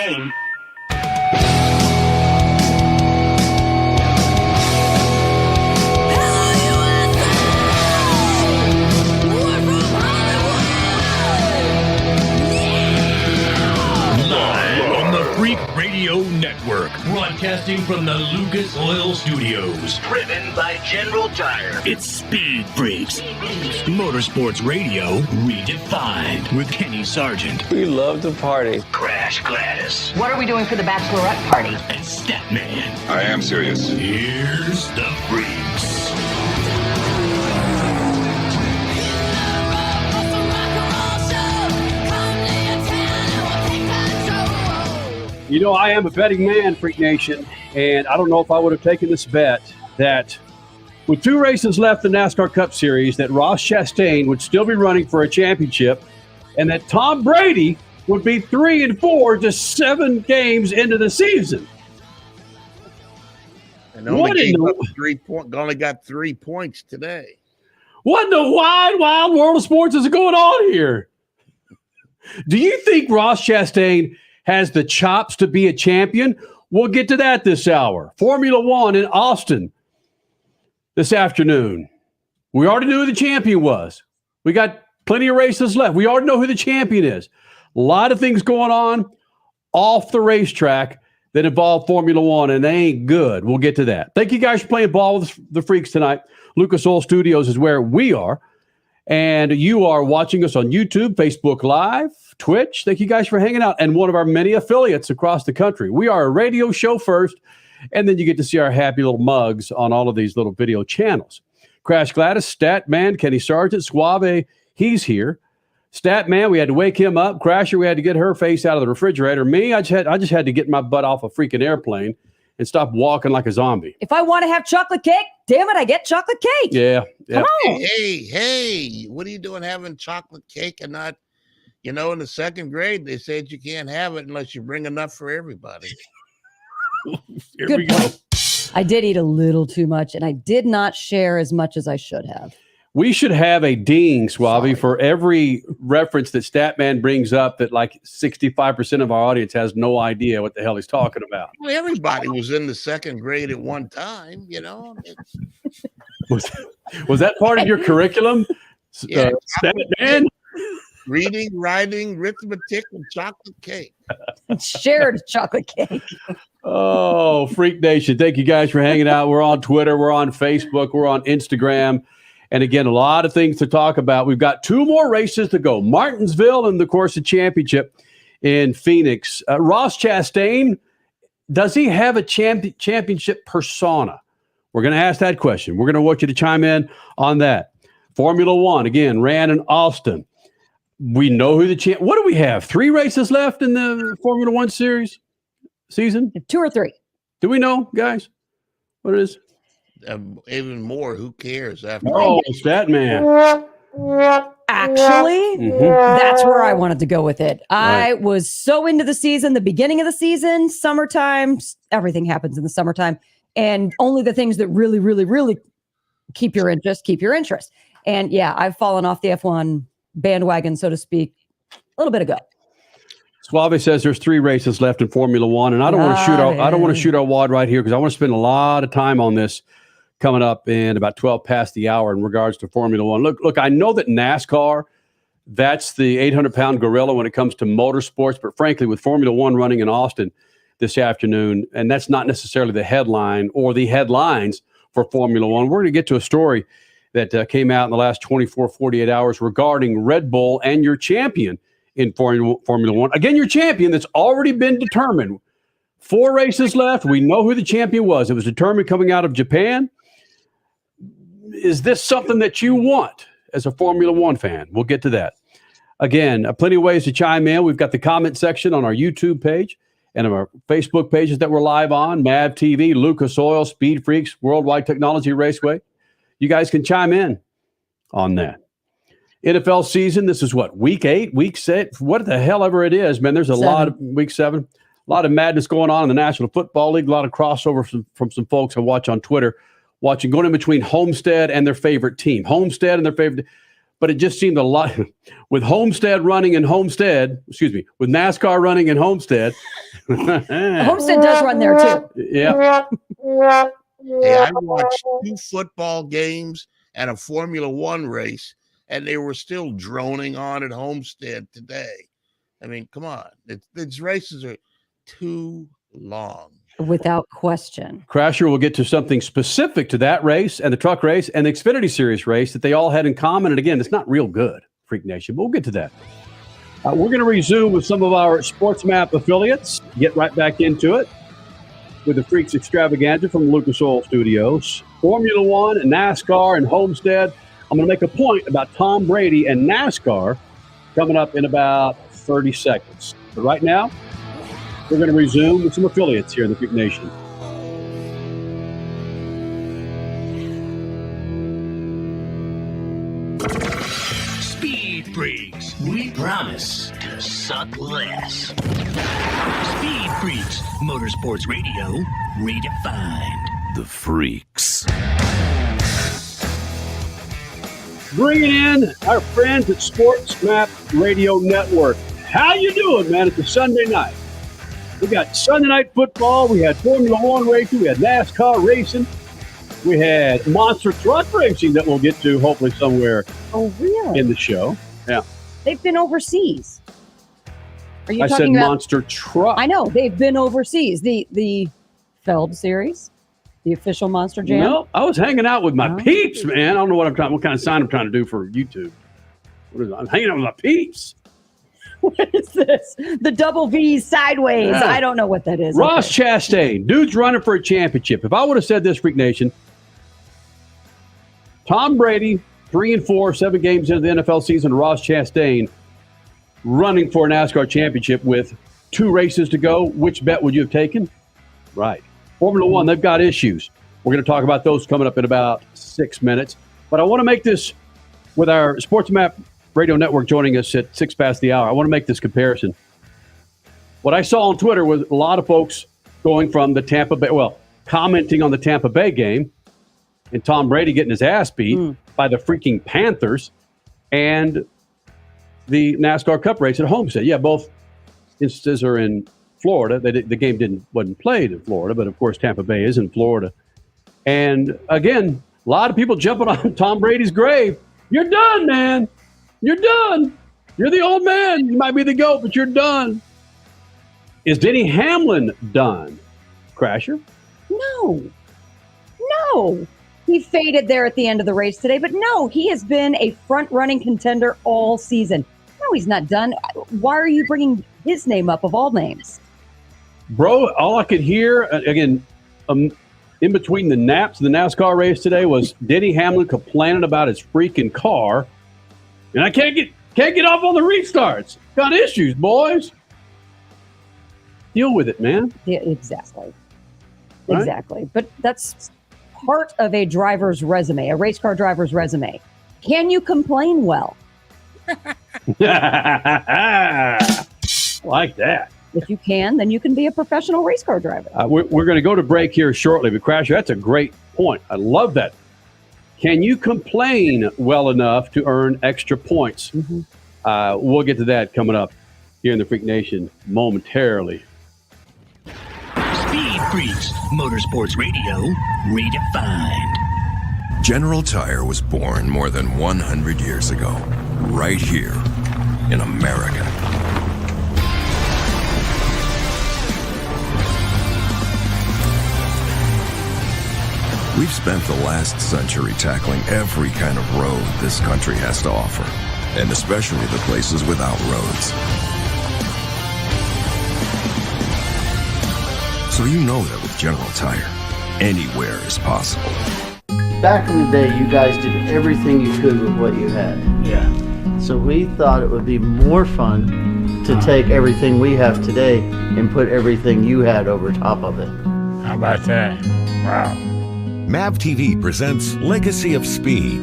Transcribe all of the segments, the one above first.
game. Freak Radio Network, broadcasting from the Lucas Oil Studios. Driven by General Tire. It's Speed Freaks. Motorsports Radio redefined with Kenny Sargent. We love to party. Crash Gladys. What are we doing for the bachelorette party? And Statman. I am serious. Here's the Freaks. You know, I am a betting man, Freak Nation, and I don't know if I would have taken this bet that with 2 races left in the NASCAR Cup Series, that Ross Chastain would still be running for a championship, and that Tom Brady would be 3-4 just 7 games into the season. And only got 3 points today. What in the wide, wild world of sports is going on here? Do you think Ross Chastain has the chops to be a champion? We'll get to that this hour. Formula One in Austin this afternoon. We already knew who the champion was. We got plenty of races left. We already know who the champion is. A lot of things going on off the racetrack that involve Formula One, and they ain't good. We'll get to that. Thank you guys for playing ball with the Freaks tonight. Lucas Oil Studios is where we are. And you are watching us on YouTube, Facebook Live, Twitch. Thank you guys for hanging out. And one of our many affiliates across the country. We are a radio show first, and then you get to see our happy little mugs on all of these little video channels. Crash Gladys, Statman, Kenny Sargent, Suave, he's here. Statman, we had to wake him up. Crasher, we had to get her face out of the refrigerator. Me, I just had to get my butt off a freaking airplane and stop walking like a zombie. If I want to have chocolate cake, damn it, I get chocolate cake. Yeah. Come on. Hey, what are you doing having chocolate cake and not, in the second grade, they said you can't have it unless you bring enough for everybody. Here we go. I did eat a little too much, and I did not share as much as I should have. We should have a ding, Suave, for every reference that Statman brings up that like 65% of our audience has no idea what the hell he's talking about. Well, everybody was in the second grade at one time, Was that part of your curriculum? Yeah, Statman? Reading, writing, arithmetic, and chocolate cake. Shared chocolate cake. Oh, Freak Nation. Thank you guys for hanging out. We're on Twitter. We're on Facebook. We're on Instagram. And again, a lot of things to talk about. We've got 2 more races to go. Martinsville and, of course, the championship in Phoenix. Ross Chastain, does he have a championship persona? We're going to ask that question. We're going to want you to chime in on that. Formula One, again, ran in Austin. We know who the what do we have? 3 races left in the Formula One series season? 2 or 3. Do we know, guys, what it is? Even more, who cares? After Statman. Actually, that's where I wanted to go with it. I was so into the season, the beginning of the season, summertime, everything happens in the summertime, and only the things that really, really, really keep your interest. And yeah, I've fallen off the F1 bandwagon, so to speak, a little bit ago. Suave says there's 3 races left in Formula One, and I don't want to shoot our wad right here because I want to spend a lot of time on this coming up in about 12 past the hour in regards to Formula One. Look, I know that NASCAR, that's the 800-pound gorilla when it comes to motorsports, but frankly, with Formula One running in Austin this afternoon, and that's not necessarily the headline or the headlines for Formula One. We're going to get to a story that came out in the last 24, 48 hours regarding Red Bull and your champion in Formula One. Again, your champion that's already been determined. 4 races left. We know who the champion was. It was determined coming out of Japan. Is this something that you want as a Formula One fan? We'll get to that. Again, plenty of ways to chime in. We've got the comment section on our YouTube page and our Facebook pages that we're live on, MAV TV, Lucas Oil, Speed Freaks, Worldwide Technology Raceway. You guys can chime in on that. NFL season, this is what, week 8, week 6, what the hell ever it is, man. There's a lot of week 7, a lot of madness going on in the National Football League, a lot of crossover from some folks I watch on Twitter, going in between Homestead and their favorite team. But but it just seemed a lot with Homestead running in Homestead. Excuse me, with NASCAR running in Homestead. Homestead does run there too. Yeah. Hey, I watched 2 football games and a Formula One race, and they were still droning on at Homestead today. I mean, come on. These races are too long. Without question. Crasher will get to something specific to that race and the truck race and the Xfinity Series race that they all had in common. And again, it's not real good, Freak Nation, but we'll get to that. We're going to resume with some of our Sports Map affiliates, get right back into it with the Freaks Extravaganza from the Lucas Oil Studios. Formula One, NASCAR, and Homestead. I'm going to make a point about Tom Brady and NASCAR coming up in about 30 seconds. But right now, we're going to resume with some affiliates here in the Freak Nation. Speed Freaks, we promise to suck less. Speed Freaks, Motorsports Radio, redefined. The Freaks. Bringing in our friends at Sports Map Radio Network. How you doing, man? It's a Sunday night. We got Sunday night football. We had Formula One racing. We had NASCAR racing. We had monster truck racing that we'll get to hopefully somewhere in the show. Yeah. They've been overseas. Are you I said talking about monster truck. I know they've been overseas. The Feld series, the official Monster Jam. No, I was hanging out with my peeps, man. I don't know what kind of sign I'm trying to do for YouTube. What is it? I'm hanging out with my peeps. What is this? The double V sideways. Yeah. I don't know what that is. Ross Chastain, dude's running for a championship. If I would have said this, Freak Nation, Tom Brady, 3-4, 7 games into the NFL season, Ross Chastain running for a NASCAR championship with 2 races to go, which bet would you have taken? Right. Formula One, they've got issues. We're going to talk about those coming up in about 6 minutes. But I want to make this with our Sports Map Radio Network joining us at 6 past the hour. I want to make this comparison. What I saw on Twitter was a lot of folks going from the Tampa Bay, commenting on the Tampa Bay game and Tom Brady getting his ass beat by the freaking Panthers and the NASCAR Cup race at Homestead. Yeah, both instances are in Florida. The game wasn't played in Florida, but of course Tampa Bay is in Florida. And again, a lot of people jumping on Tom Brady's grave. You're done, man. You're done. You're the old man. You might be the GOAT, but you're done. Is Denny Hamlin done, Crasher? No. He faded there at the end of the race today, but no, he has been a front-running contender all season. No, he's not done. Why are you bringing his name up of all names? Bro, all I could hear, again, in between the naps of the NASCAR race today was Denny Hamlin complaining about his freaking car. And I can't get off on the restarts. Got issues, boys. Deal with it, man. Yeah, exactly. Right? Exactly. But that's part of a driver's resume, a race car driver's resume. Can you complain well? Like that. If you can, then you can be a professional race car driver. We're going to go to break here shortly, but Crasher, that's a great point. I love that. Can you complain well enough to earn extra points? We'll get to that coming up here in the Freak Nation momentarily. Speed Freaks, Motorsports Radio, redefined. General Tire was born more than 100 years ago, right here in America. We've spent the last century tackling every kind of road this country has to offer, and especially the places without roads. So you know that with General Tire, anywhere is possible. Back in the day, you guys did everything you could with what you had. Yeah. So we thought it would be more fun to take everything we have today and put everything you had over top of it. How about that? Wow. MAV TV presents Legacy of Speed.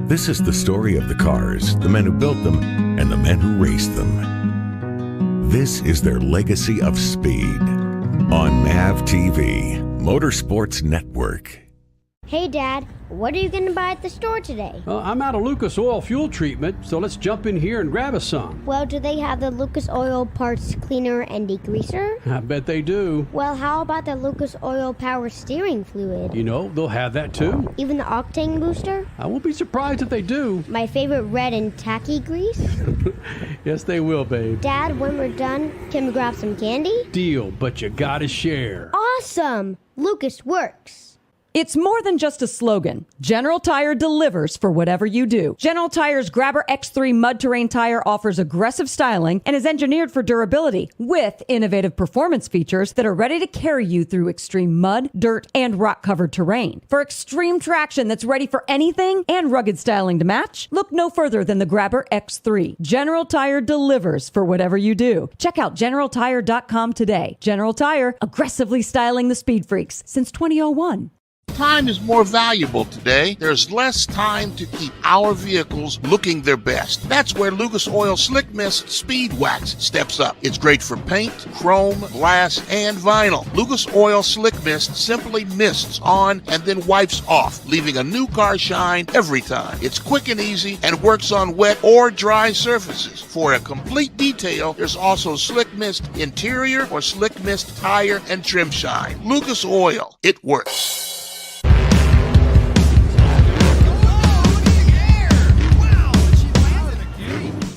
This is the story of the cars, the men who built them, and the men who raced them. This is their legacy of speed on MAV TV, Motorsports Network. Hey, Dad, what are you going to buy at the store today? I'm out of Lucas Oil fuel treatment, so let's jump in here and grab us some. Well, do they have the Lucas Oil parts cleaner and degreaser? I bet they do. Well, how about the Lucas Oil power steering fluid? You know, they'll have that too. Even the octane booster? I won't be surprised if they do. My favorite red and tacky grease? Yes, they will, babe. Dad, when we're done, can we grab some candy? Deal, but you gotta share. Awesome! Lucas works. It's more than just a slogan. General Tire delivers for whatever you do. General Tire's Grabber X3 mud terrain tire offers aggressive styling and is engineered for durability with innovative performance features that are ready to carry you through extreme mud, dirt, and rock-covered terrain. For extreme traction that's ready for anything and rugged styling to match, look no further than the Grabber X3. General Tire delivers for whatever you do. Check out GeneralTire.com today. General Tire, aggressively styling the speed freaks since 2001. Time is more valuable today. There's less time to keep our vehicles looking their best. That's where Lucas Oil Slick Mist Speed Wax steps up. It's great for paint, chrome, glass, and vinyl. Lucas Oil Slick Mist simply mists on and then wipes off, leaving a new car shine every time. It's quick and easy and works on wet or dry surfaces. For a complete detail, there's also Slick Mist Interior or Slick Mist Tire and Trim Shine. Lucas Oil, it works.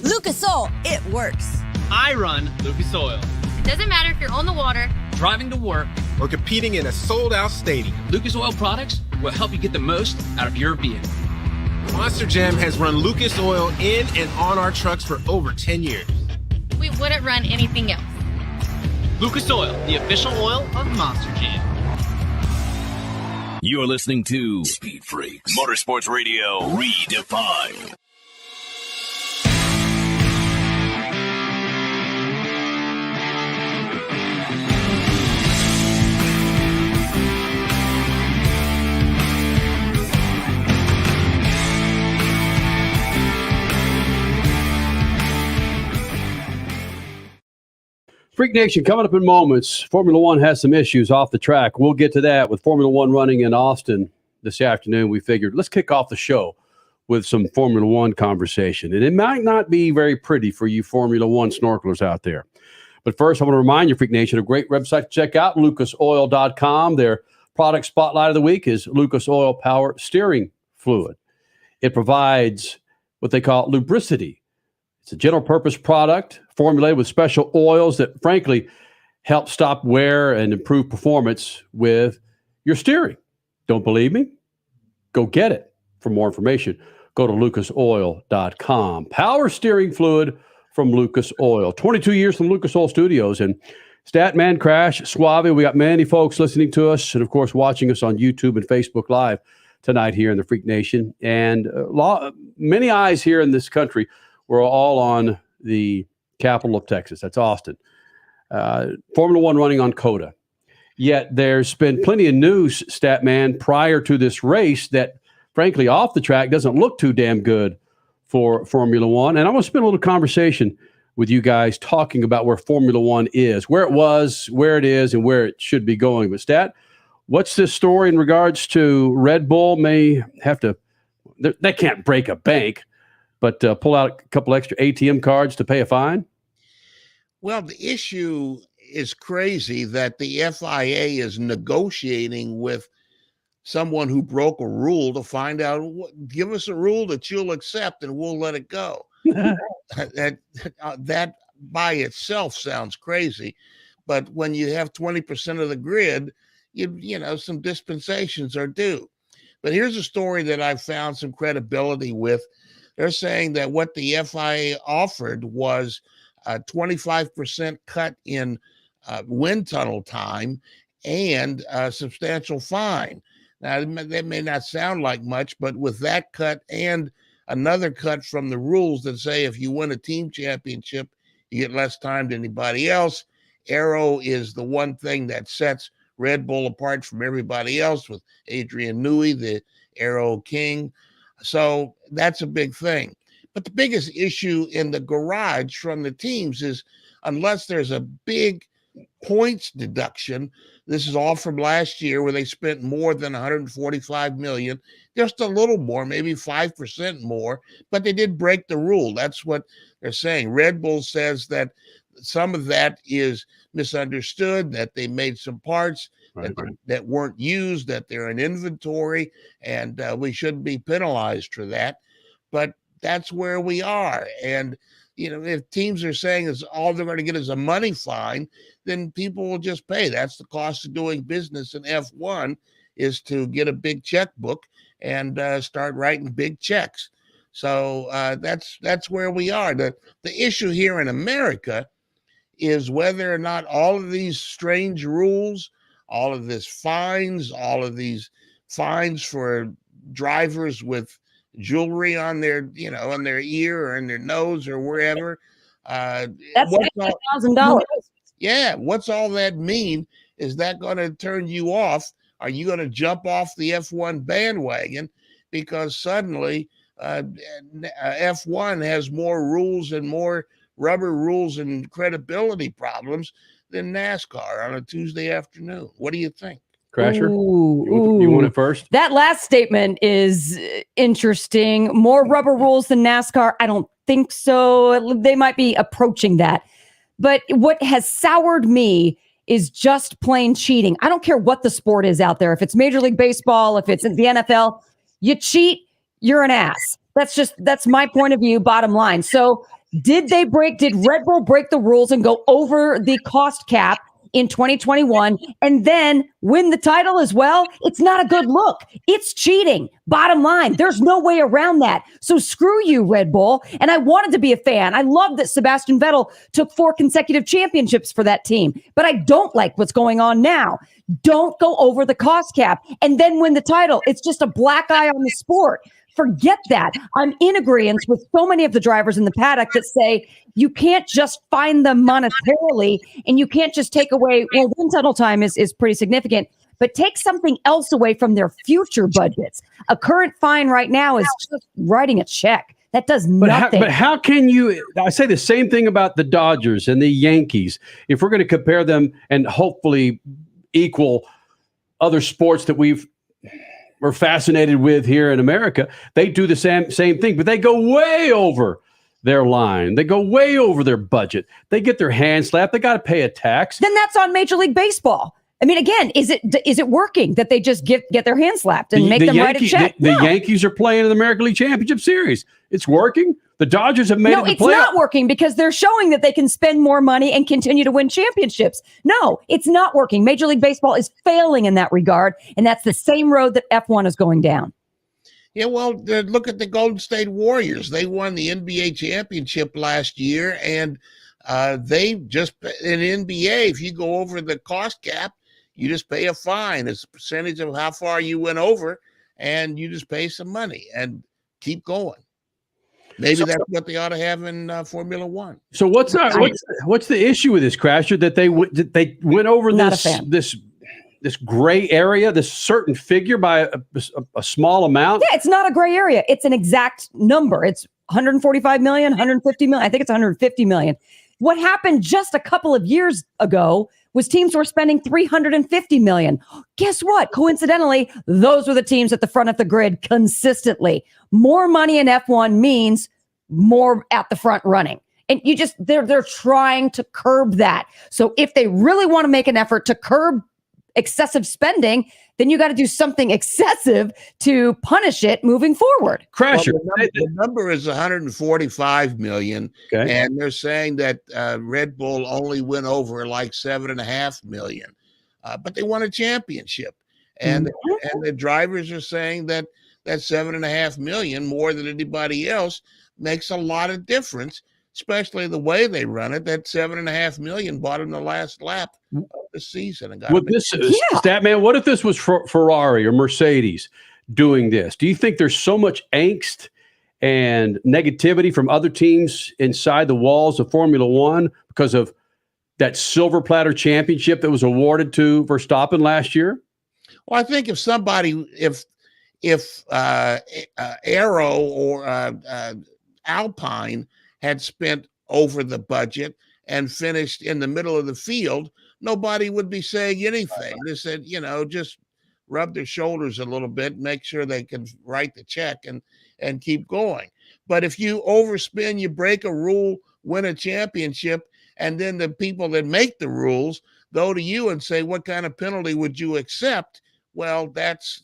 Lucas Oil, it works. I run Lucas Oil. It doesn't matter if you're on the water, driving to work, or competing in a sold-out stadium. Lucas Oil products will help you get the most out of your vehicle. Monster Jam has run Lucas Oil in and on our trucks for over 10 years. We wouldn't run anything else. Lucas Oil, the official oil of Monster Jam. You're listening to Speed Freaks Motorsports Radio Redefined. Freak Nation, coming up in moments. Formula One has some issues off the track. We'll get to that with Formula One running in Austin this afternoon. We figured let's kick off the show with some Formula One conversation. And it might not be very pretty for you Formula One snorkelers out there. But first, I want to remind you, Freak Nation, a great website to check out, lucasoil.com. Their product spotlight of the week is Lucas Oil Power Steering Fluid. It provides what they call lubricity. It's a general purpose product formulated with special oils that, frankly, help stop wear and improve performance with your steering. Don't believe me? Go get it. For more information, go to lucasoil.com. Power steering fluid from Lucas Oil. 22 years from Lucas Oil Studios. And Statman, Crash, Suave, we got many folks listening to us and, of course, watching us on YouTube and Facebook Live tonight here in the Freak Nation. And many eyes here in this country were all on the capital of Texas. That's Austin. Formula One running on COTA. Yet there's been plenty of news, Statman, prior to this race that, frankly, off the track doesn't look too damn good for Formula One. And I want to spend a little conversation with you guys talking about where Formula One is, where it was, where it is, and where it should be going. But Stat, what's this story in regards to Red Bull may have to, they can't break a bank, but pull out a couple extra ATM cards to pay a fine? Well, the issue is crazy that the FIA is negotiating with someone who broke a rule to find out, give us a rule that you'll accept and we'll let it go. That by itself sounds crazy. But when you have 20% of the grid, you know, some dispensations are due. But here's a story that I found some credibility with. They're saying that what the FIA offered was a 25% cut in wind tunnel time and a substantial fine. Now, that may not sound like much, but with that cut and another cut from the rules that say if you win a team championship, you get less time than anybody else. Aero is the one thing that sets Red Bull apart from everybody else, with Adrian Newey, the Aero king. So that's a big thing. But the biggest issue in the garage from the teams is unless there's a big points deduction. This is all from last year where they spent more than 145 million, just a little more, maybe 5% more, but they did break the rule. That's what they're saying. Red Bull says that some of that is misunderstood, that they made some parts that weren't used, that they're in inventory, and we shouldn't be penalized for that. But that's where we are. And if teams are saying is all they're going to get is a money fine, then people will just pay. That's the cost of doing business in F1, is to get a big checkbook and start writing big checks. So that's where we are. The issue here in America is whether or not all of these strange rules, all of this fines, all of these fines for drivers with jewelry on their, on their ear or in their nose or wherever. That's $1,000. Yeah. What's all that mean? Is that going to turn you off? Are you going to jump off the F1 bandwagon because suddenly F1 has more rules and more rubber rules and credibility problems than NASCAR on a Tuesday afternoon? What do you think? Crasher, you want it first? That last statement is interesting. More rubber rules than NASCAR? I don't think so. They might be approaching that. But what has soured me is just plain cheating. I don't care what the sport is out there. If it's Major League Baseball, if it's the NFL, you cheat, you're an ass. That's my point of view, bottom line. So did Red Bull break the rules and go over the cost cap in 2021 and then win the title as well? It's not a good look. It's cheating. Bottom line, there's no way around that. So screw you, Red Bull. And I wanted to be a fan. I love that Sebastian Vettel took 4 consecutive championships for that team, but I don't like what's going on now. Don't go over the cost cap and then win the title. It's just a black eye on the sport. Forget that. I'm in agreement with so many of the drivers in the paddock that say you can't just fine them monetarily and you can't just take away, well, wind tunnel time is pretty significant, but take something else away from their future budgets. A current fine right now is just writing a check. That does nothing. But how can you? I say the same thing about the Dodgers and the Yankees. If we're going to compare them and hopefully equal other sports that we're fascinated with here in America, they do the same thing, but they go way over their line. They go way over their budget. They get their hand slapped. They got to pay a tax. Then that's on Major League Baseball. I mean, again, is it working that they just get their hand slapped and make them write a check? The Yankees are playing in the American League Championship Series. It's working. The Dodgers have made it to the playoffs. No, it's not working because they're showing that they can spend more money and continue to win championships. No, it's not working. Major League Baseball is failing in that regard, and that's the same road that F1 is going down. Yeah, well, look at the Golden State Warriors. They won the NBA championship last year, and they just, in NBA, if you go over the cost cap, you just pay a fine. It's a percentage of how far you went over, and you just pay some money and keep going. Maybe that's what they ought to have in Formula One. So what's the issue with this, Crasher? That they went over this gray area, this certain figure by a small amount? Yeah, it's not a gray area. It's an exact number. It's 145 million, 150 million. I think it's 150 million. What happened just a couple of years ago was teams were spending 350 million. Guess what? Coincidentally, those were the teams at the front of the grid consistently. More money in F1 means more at the front running. And they're trying to curb that. So if they really want to make an effort to curb excessive spending, then you got to do something excessive to punish it moving forward. Crasher. Well, the number is 145 million. Okay. And they're saying that Red Bull only went over like 7.5 million. But they won a championship. And the drivers are saying that 7.5 million, more than anybody else, makes a lot of difference, especially the way they run it. That 7.5 million bought them the last lap of the season. With this stat, man, what if this was Ferrari or Mercedes doing this? Do you think there's so much angst and negativity from other teams inside the walls of Formula One because of that silver platter championship that was awarded to Verstappen last year? Well, I think if Aero or Alpine had spent over the budget and finished in the middle of the field, nobody would be saying anything. They said, just rub their shoulders a little bit, make sure they can write the check and keep going. But if you overspin, you break a rule, win a championship, and then the people that make the rules go to you and say, what kind of penalty would you accept? Well, that's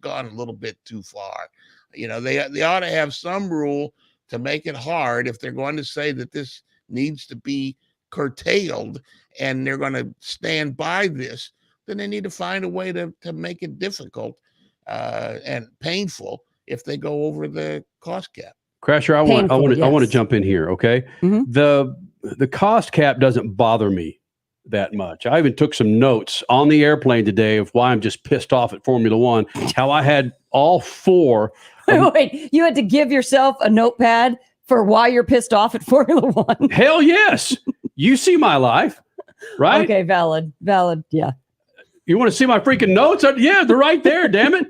gone a little bit too far. They ought to have some rule to make it hard if they're going to say that this needs to be curtailed and they're going to stand by this, then they need to find a way to make it difficult and painful if they go over the cost cap. Crasher, I want to jump in here, okay? Mm-hmm. The cost cap doesn't bother me that much. I even took some notes on the airplane today of why I'm just pissed off at Formula One, how I had all four. Wait, you had to give yourself a notepad for why you're pissed off at Formula One? Hell yes. You see my life, right? Okay, valid, yeah. You want to see my freaking notes? Yeah, they're right there, damn it.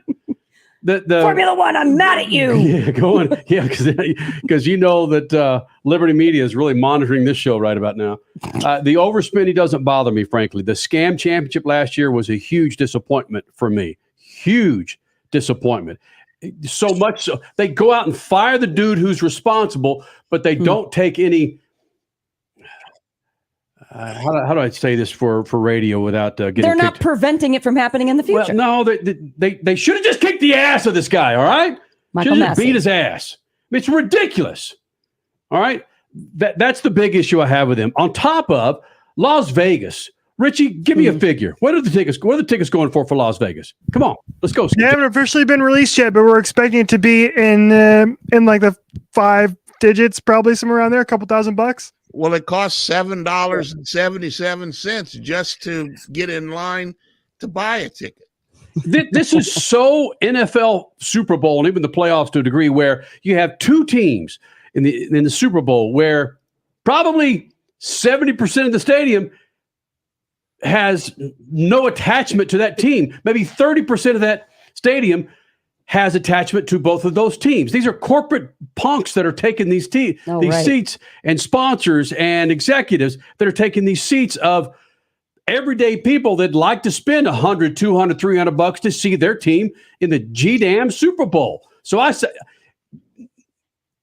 The Formula One, I'm mad at you. Yeah, go on. Yeah, because you know that Liberty Media is really monitoring this show right about now. The overspending doesn't bother me, frankly. The scam championship last year was a huge disappointment for me. Huge disappointment. So much so they go out and fire the dude who's responsible, but they don't take any. How do I say this for radio without getting? They're not preventing it from happening in the future. Well, no, they should have just kicked the ass of this guy. All right, should have beat his ass. It's ridiculous. All right, that's the big issue I have with him. On top of Las Vegas, Richie, give me a figure. What are the tickets going for Las Vegas? Come on, let's go. They haven't officially been released yet, but we're expecting it to be in like the 5 digits, probably somewhere around there, a couple $1,000. Well, it costs $7.77 just to get in line to buy a ticket. This is so NFL Super Bowl and even the playoffs to a degree where you have two teams in the Super Bowl where probably 70% of the stadium has no attachment to that team. Maybe 30% of that stadium has attachment to both of those teams. These are corporate punks that are taking these seats, and sponsors and executives that are taking these seats of everyday people that like to spend $100, $200, $300 to see their team in the G-damn Super Bowl. So I say,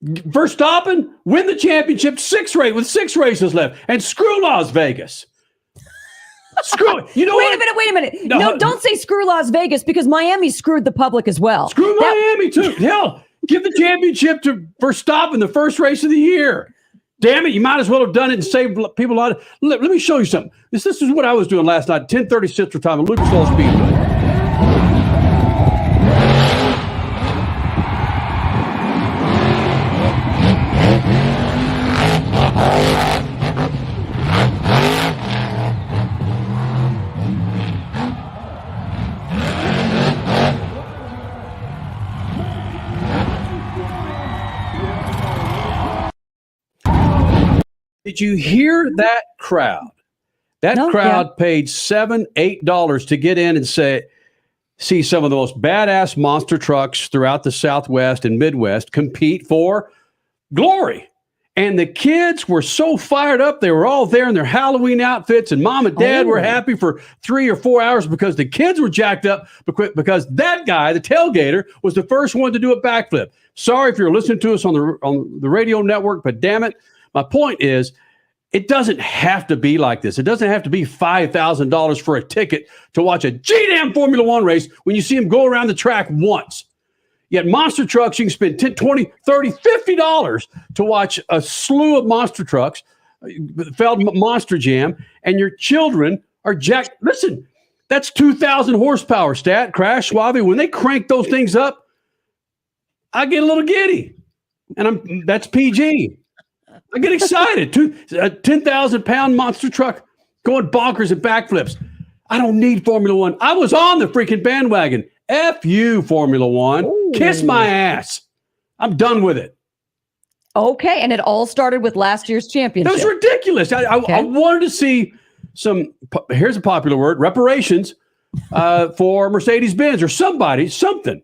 Verstappen, win the championship with 6 races left, and screw Las Vegas. Screw it. You know Wait a minute. No, don't say screw Las Vegas because Miami screwed the public as well. Screw Miami too. Hell, give the championship to Verstappen, the first race of the year. Damn it, you might as well have done it and saved people a lot. Let me show you something. This is what I was doing last night, 10:30 Central Time at Lucas Oil Speedway. Did you hear that crowd? That crowd paid $7, $8 to get in and see some of the most badass monster trucks throughout the Southwest and Midwest compete for glory. And the kids were so fired up. They were all there in their Halloween outfits, and mom and dad were happy for 3 or 4 hours because the kids were jacked up because that guy, the tailgater, was the first one to do a backflip. Sorry if you're listening to us on the radio network, but damn it. My point is, it doesn't have to be like this. It doesn't have to be $5,000 for a ticket to watch a G-damn Formula One race when you see them go around the track once. Yet monster trucks, you can spend $10, $20, $30, $50 to watch a slew of monster trucks, Feld Monster Jam, and your children are jacked. Listen, that's 2,000 horsepower stat, Crash, Schwabi. When they crank those things up, I get a little giddy. And that's PG. I get excited. A 10,000-pound monster truck going bonkers and backflips. I don't need Formula One. I was on the freaking bandwagon. F you, Formula One. Ooh. Kiss my ass. I'm done with it. Okay, and it all started with last year's championship. That was ridiculous. I wanted to see some, here's a popular word, reparations for Mercedes-Benz or something.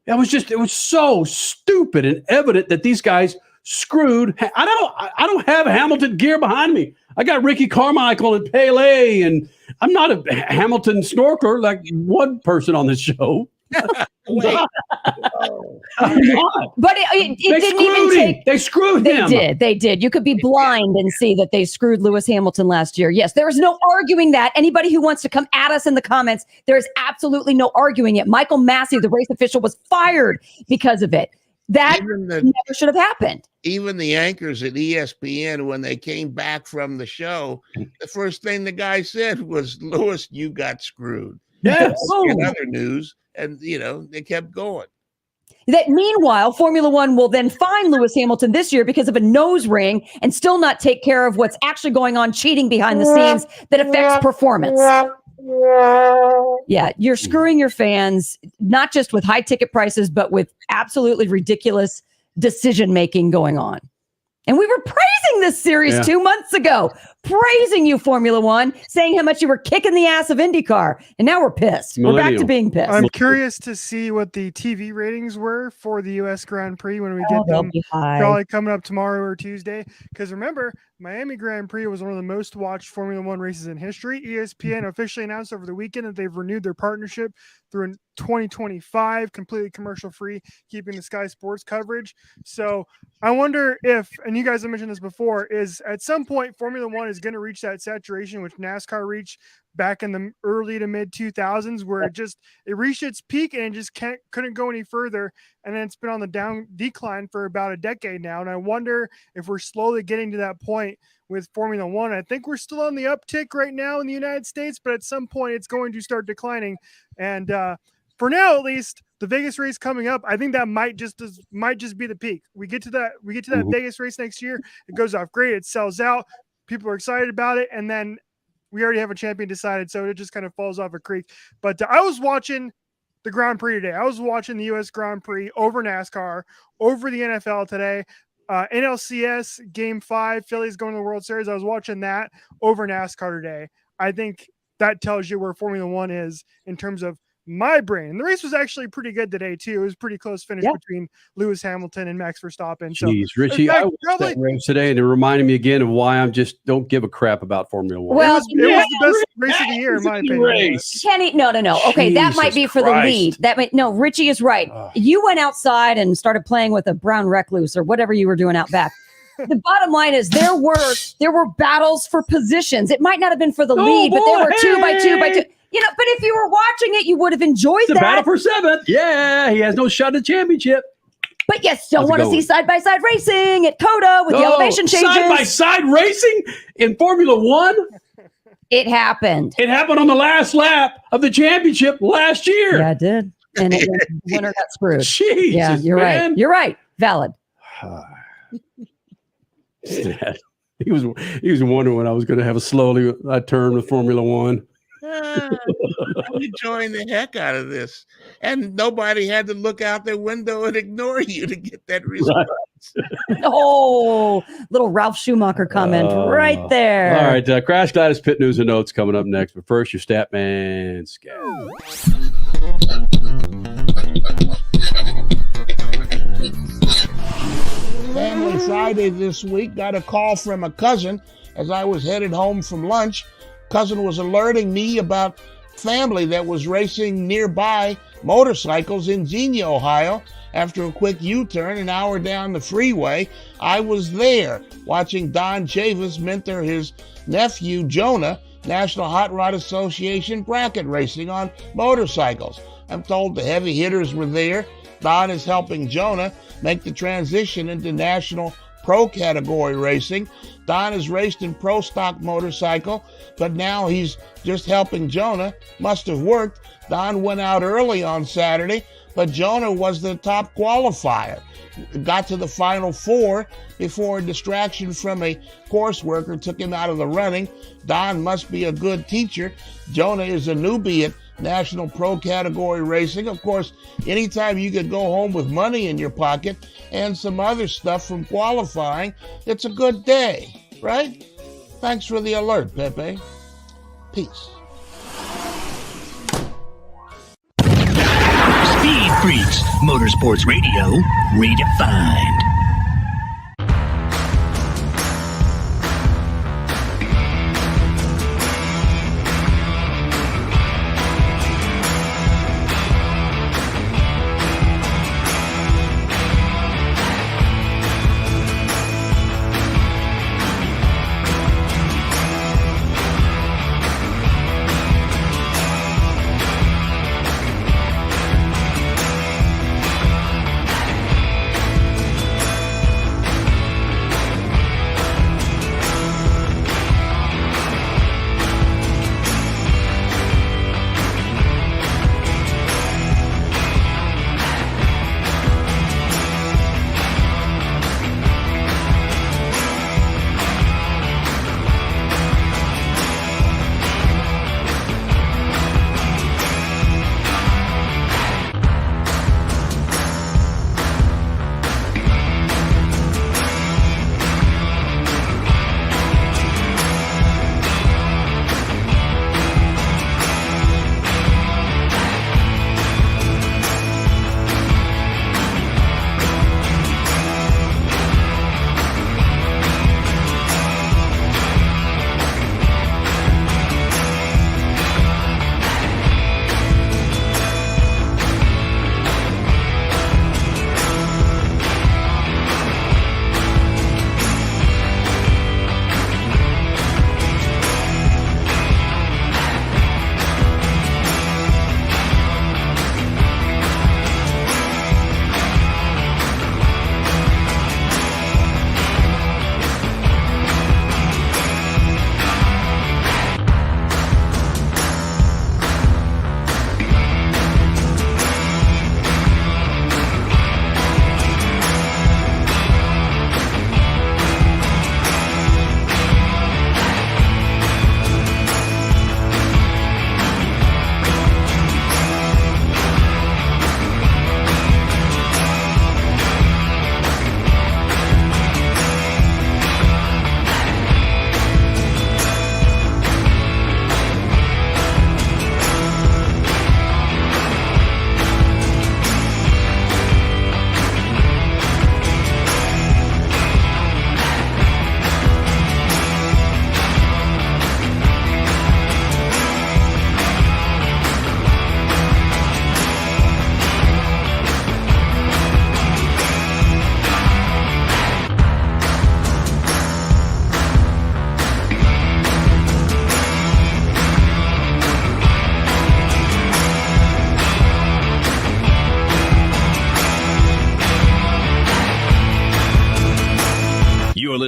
It was so stupid and evident that these guys screwed. I don't have Hamilton gear behind me. I got Ricky Carmichael and Pele, and I'm not a Hamilton snorkeler like one person on this show. Wait. But it didn't even take. They screwed him. They did. You could be blind and see that they screwed Lewis Hamilton last year. Yes, there is no arguing that. Anybody who wants to come at us in the comments, there is absolutely no arguing it. Michael Massey, the race official, was fired because of it. That never should have happened. Even the anchors at ESPN, when they came back from the show, the first thing the guy said was, "Lewis, you got screwed." Yes. In other news, and they kept going. That meanwhile, Formula One will then fine Lewis Hamilton this year because of a nose ring and still not take care of what's actually going on, cheating behind the scenes that affects performance. Yeah, you're screwing your fans, not just with high ticket prices, but with absolutely ridiculous decision making going on. And we were praising this series 2 months ago, praising you, Formula One, saying how much you were kicking the ass of IndyCar. And now we're pissed. We're back to being pissed. I'm curious to see what the TV ratings were for the U.S. Grand Prix when we get them probably coming up tomorrow or Tuesday. Because remember, Miami Grand Prix was one of the most watched Formula One races in history. ESPN officially announced over the weekend that they've renewed their partnership through 2025, completely commercial free, keeping the Sky Sports coverage. So I wonder if, and you guys have mentioned this before, is at some point Formula One is going to reach that saturation which NASCAR reached back in the early to mid 2000s, where it reached its peak and it just couldn't go any further, and then it's been on the decline for about a decade now. And I wonder if we're slowly getting to that point with Formula One. I think we're still on the uptick right now in the United States, but at some point it's going to start declining. And for now, at least, the Vegas race coming up, I think that might just be the peak. We get to that Vegas race next year. It goes off great. It sells out. People are excited about it, and then we already have a champion decided, so it just kind of falls off a creek. But I was watching the Grand Prix today. I was watching the U.S. Grand Prix over NASCAR, over the NFL today. NLCS Game 5, Phillies going to the World Series. I was watching that over NASCAR today. I think that tells you where Formula One is in terms of my brain. And the race was actually pretty good today, too. It was a pretty close finish between Lewis Hamilton and Max Verstappen. So, jeez, Richie, I watched that race today, and it reminded me again of why I'm just don't give a crap about Formula One. Well, it was the best race of the year, in my opinion. Kenny, no. Okay, that might be for the lead. Richie is right. You went outside and started playing with a brown recluse or whatever you were doing out back. The bottom line is there were battles for positions. It might not have been for the lead, but there were 2 by 2 by 2. But if you were watching it, you would have enjoyed that. It's a battle for 7th. Yeah, he has no shot at the championship. But you still want to see side-by-side racing at COTA with the elevation changes. Side-by-side racing in Formula One? It happened. It happened on the last lap of the championship last year. Yeah, it did. And the winner got screwed. Jesus, yeah, you're man. right. You're right. Valid. He was wondering when I was going to have a slowly turn with Formula One. I'm enjoying the heck out of this, and nobody had to look out their window and ignore you to get that response. Right. Oh, little Ralph Schumacher comment right there. All right, Crash Gladys Pit News and Notes coming up next, but first your Statman Scat. Family Friday this week, got a call from a cousin as I was headed home from lunch. Cousin was alerting me about family that was racing nearby motorcycles in Xenia, Ohio. After a quick U-turn an hour down the freeway, I was there watching Don Chavis mentor his nephew Jonah, National Hot Rod Association bracket racing on motorcycles. I'm told the heavy hitters were there. Don is helping Jonah make the transition into National Pro category racing. Don has raced in Pro Stock motorcycle, but now he's just helping Jonah. Must have worked. Don went out early on Saturday, but Jonah was the top qualifier. Got to the final 4 before a distraction from a course worker took him out of the running. Don must be a good teacher. Jonah is a newbie at National Pro category racing. Of course, anytime you could go home with money in your pocket and some other stuff from qualifying, it's a good day, right? Thanks for the alert, Pepe. Peace. Speed Freaks, Motorsports Radio, redefined.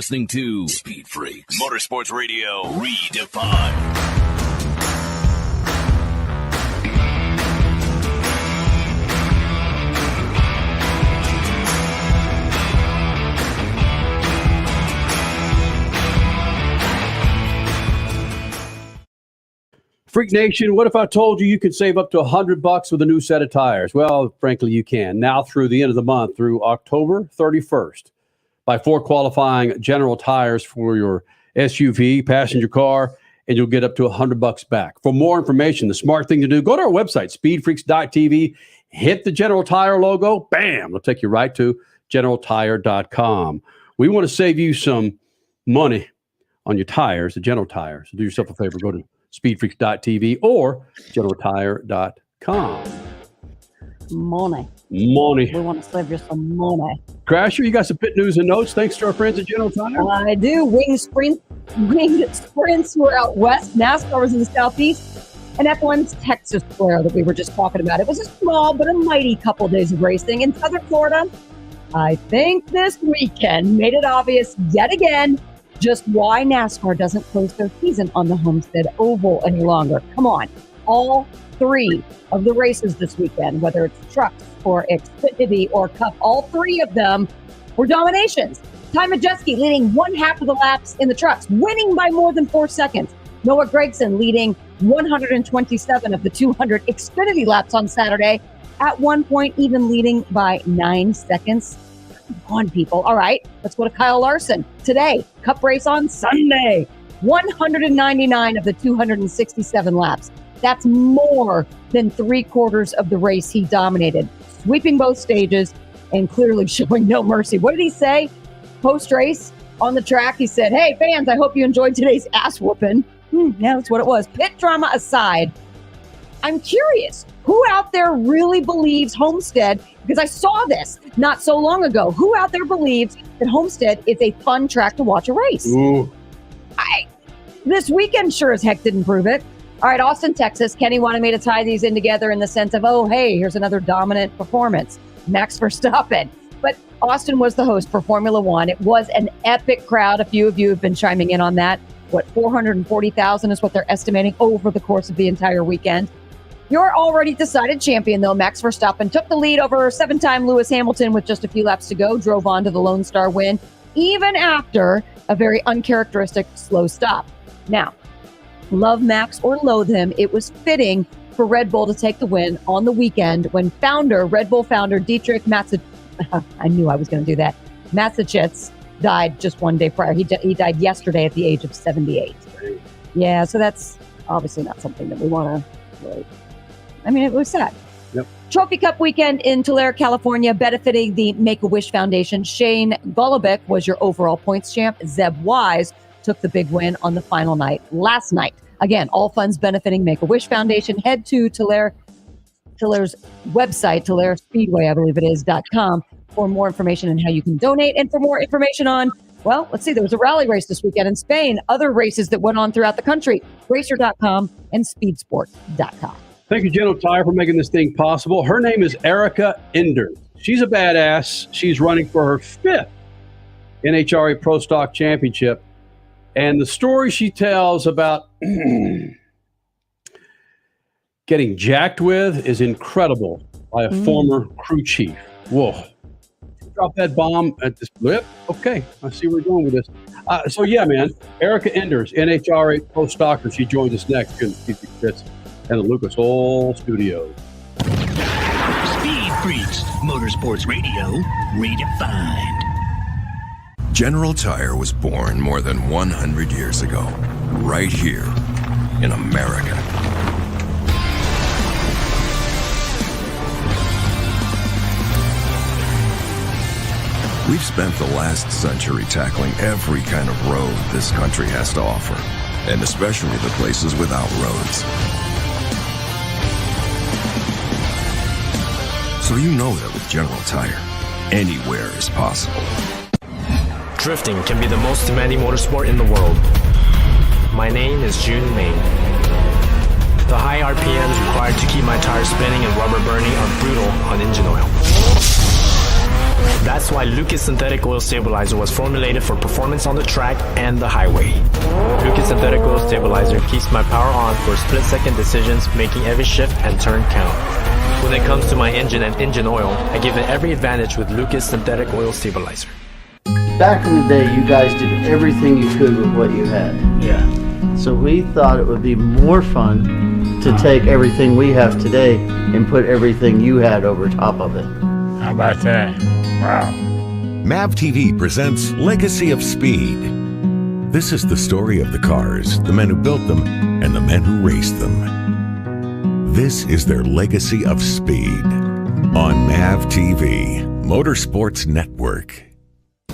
listening to Speed Freaks Motorsports Radio Redefined. Freak Nation, what if I told you could save up to $100 with a new set of tires? Well, frankly, you can. Now through the end of the month, through October 31st, by 4 qualifying General tires for your SUV, passenger car, and you'll get up to $100 back. For more information, the smart thing to do, go to our website, speedfreaks.tv, hit the General Tire logo, bam, it'll take you right to generaltire.com. We want to save you some money on your tires, the General tires. So do yourself a favor, go to speedfreaks.tv or generaltire.com. Money. We want to save you some money. Crasher, you got some pit news and notes thanks to our friends at General Tire? I do. Winged sprints were out west. NASCAR was in the southeast. And F1's Texas Flare that we were just talking about. It was a small but a mighty couple days of racing in Southern Florida. I think this weekend made it obvious yet again just why NASCAR doesn't close their season on the Homestead Oval any longer. Come on. All 3 of the races this weekend, whether it's trucks or Xfinity or Cup, all 3 of them were dominations. Ty Majeski leading 1/2 of the laps in the trucks, winning by more than 4 seconds. Noah Gragson leading 127 of the 200 Xfinity laps on Saturday, at one point even leading by 9 seconds. Come on, people. All right, let's go to Kyle Larson. Today, Cup race on Sunday, 199 of the 267 laps. That's more than 3/4 of the race he dominated, sweeping both stages and clearly showing no mercy. What did he say post-race on the track? He said, "Hey, fans, I hope you enjoyed today's ass whooping." Yeah, that's what it was. Pit drama aside, I'm curious, who out there really believes Homestead, because I saw this not so long ago, who out there believes that Homestead is a fun track to watch a race? Ooh. This weekend sure as heck didn't prove it. All right, Austin, Texas. Kenny wanted me to tie these in together in the sense of, oh, hey, here's another dominant performance. Max Verstappen. But Austin was the host for Formula One. It was an epic crowd. A few of you have been chiming in on that. 440,000 is what they're estimating over the course of the entire weekend. Your already decided champion, though, Max Verstappen, took the lead over 7-time Lewis Hamilton with just a few laps to go, drove on to the Lone Star win, even after a very uncharacteristic slow stop. Now, love Max or loathe him, it was fitting for Red Bull to take the win on the weekend when Red Bull founder Dietrich I knew I was going to do that. Mateschitz died just one day prior. He died yesterday at the age of 78. Yeah, so that's obviously not something that we want to. I mean, it was sad. Yep. Trophy Cup weekend in Tulare, California, benefiting the Make-A-Wish Foundation. Shane Golobic was your overall points champ. Zeb Wise took the big win on the final night last night. Again, all funds benefiting Make-A-Wish Foundation. Head to Tulare's website, Tulare Speedway, I believe it is, .com, for more information on how you can donate and for more information on, well, let's see, there was a rally race this weekend in Spain, other races that went on throughout the country, racer.com and speedsport.com. Thank you, General Tire, for making this thing possible. Her name is Erica Enders. She's a badass. She's running for her 5th NHRA Pro Stock Championship. And the story she tells about getting jacked with is incredible by a former crew chief. Whoa. Drop that bomb at this blip. Okay, I see where we're going with this. So, yeah, man, Erica Enders, NHRA Pro Stocker. She joins us next here in the Speed Freaks and the Lucas Oil Studios. Speed Freaks, Motorsports Radio, redefined. General Tire was born more than 100 years ago, right here in America. We've spent the last century tackling every kind of road this country has to offer, and especially the places without roads. So you know that with General Tire, anywhere is possible. Drifting can be the most demanding motorsport in the world. My name is June Main. The high RPMs required to keep my tires spinning and rubber burning are brutal on engine oil. That's why Lucas Synthetic Oil Stabilizer was formulated for performance on the track and the highway. Lucas Synthetic Oil Stabilizer keeps my power on for split-second decisions, making every shift and turn count. When it comes to my engine and engine oil, I give it every advantage with Lucas Synthetic Oil Stabilizer. Back in the day, you guys did everything you could with what you had. Yeah. So we thought it would be more fun to take everything we have today and put everything you had over top of it. How about that? Wow. MAV TV presents Legacy of Speed. This is the story of the cars, the men who built them, and the men who raced them. This is their legacy of speed on MAV TV, Motorsports Network.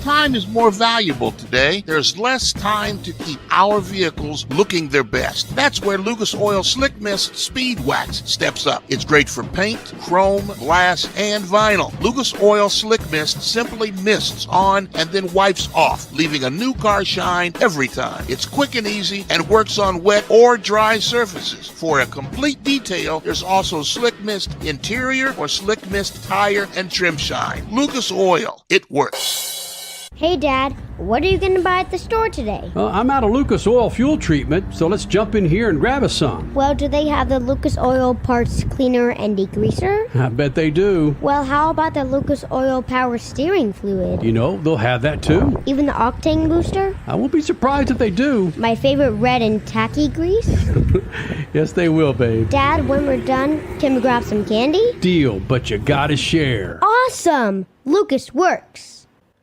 Time is more valuable today. There's less time to keep our vehicles looking their best. That's where Lucas Oil Slick Mist Speed Wax steps up. It's great for paint, chrome, glass, and vinyl. Lucas Oil Slick Mist simply mists on and then wipes off, leaving a new car shine every time. It's quick and easy and works on wet or dry surfaces. For a complete detail, there's also Slick Mist Interior or Slick Mist Tire and Trim Shine. Lucas Oil, it works. Hey, Dad, what are you going to buy at the store today? I'm out of Lucas Oil fuel treatment, so let's jump in here and grab us some. Well, do they have the Lucas Oil Parts Cleaner and Degreaser? I bet they do. Well, how about the Lucas Oil Power Steering Fluid? You know, they'll have that too. Even the Octane Booster? I won't be surprised if they do. My favorite red and tacky grease? Yes, they will, babe. Dad, when we're done, can we grab some candy? Deal, but you gotta share. Awesome! Lucas works.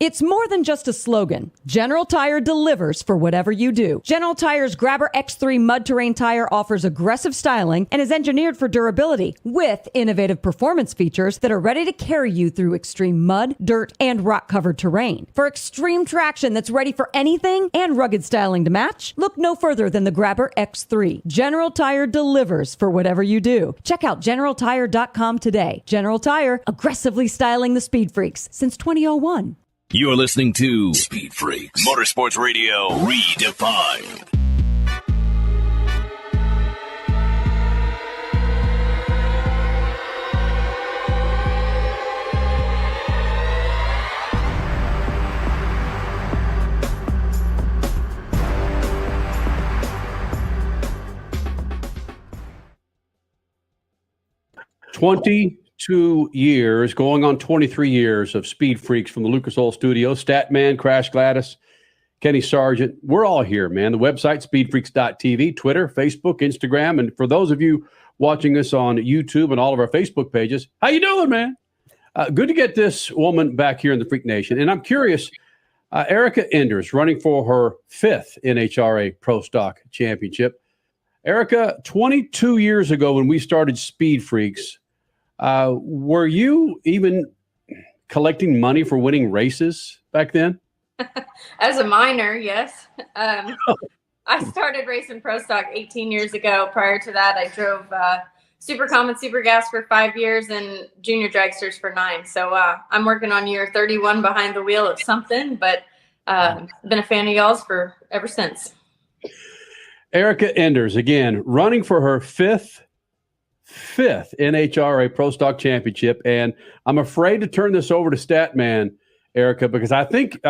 It's more than just a slogan. General Tire delivers for whatever you do. General Tire's Grabber X3 mud terrain tire offers aggressive styling and is engineered for durability with innovative performance features that are ready to carry you through extreme mud, dirt, and rock-covered terrain. For extreme traction that's ready for anything and rugged styling to match, look no further than the Grabber X3. General Tire delivers for whatever you do. Check out GeneralTire.com today. General Tire, aggressively styling the speed freaks since 2001. You're listening to Speed Freaks, Motorsports Radio Redefined. $22 years, going on 23 years of Speed Freaks from the Lucas Oil Studio. Statman, Crash Gladys, Kenny Sargent. We're all here, man. The website, speedfreaks.tv, Twitter, Facebook, Instagram. And for those of you watching us on YouTube and all of our Facebook pages, how you doing, man? Good to get this woman back here in the Freak Nation. And I'm curious, Erica Enders running for her 5th NHRA Pro Stock Championship. Erica, 22 years ago when we started Speed Freaks, were you even collecting money for winning races back then? As a minor, yes. I started racing Pro Stock 18 years ago. Prior to that, I drove Super Common Super Gas for 5 years and junior dragsters for 9. So I'm working on year 31 behind the wheel of something, but been a fan of y'all's for ever since. Erica Enders, again, running for her fifth NHRA Pro Stock Championship, and I'm afraid to turn this over to Statman, Erica, because I think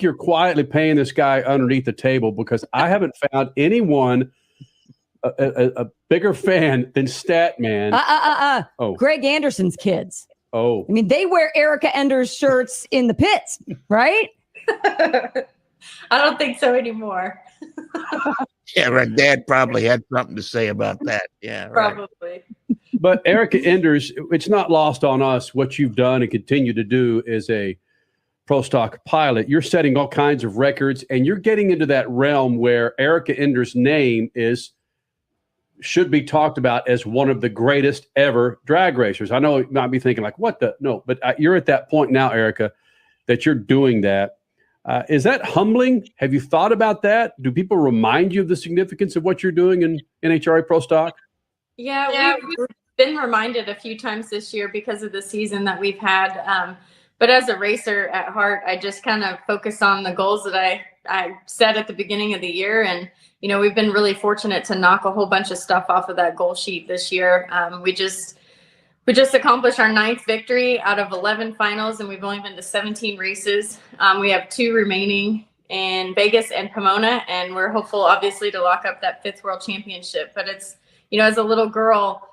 you're quietly paying this guy underneath the table, because I haven't found anyone a bigger fan than Statman. Oh, Greg Anderson's kids. Oh, I mean, they wear Erica Enders shirts in the pits, right? I don't think so anymore. Yeah, my dad probably had something to say about that. Yeah, right. Probably. But Erica Enders, it's not lost on us what you've done and continue to do as a Pro Stock pilot. You're setting all kinds of records, and you're getting into that realm where Erica Enders' name should be talked about as one of the greatest ever drag racers. I know you might be thinking like, what the? No, but you're at that point now, Erica, that you're doing that. Is that humbling? Have you thought about that? Do people remind you of the significance of what you're doing in NHRA Pro Stock? Yeah, we've been reminded a few times this year because of the season that we've had. But as a racer at heart, I just kind of focus on the goals that I set at the beginning of the year. And, you know, we've been really fortunate to knock a whole bunch of stuff off of that goal sheet this year. We We just accomplished our 9th victory out of 11 finals, and we've only been to 17 races. We have 2 remaining in Vegas and Pomona, and we're hopeful, obviously, to lock up that 5th world championship. But it's, as a little girl,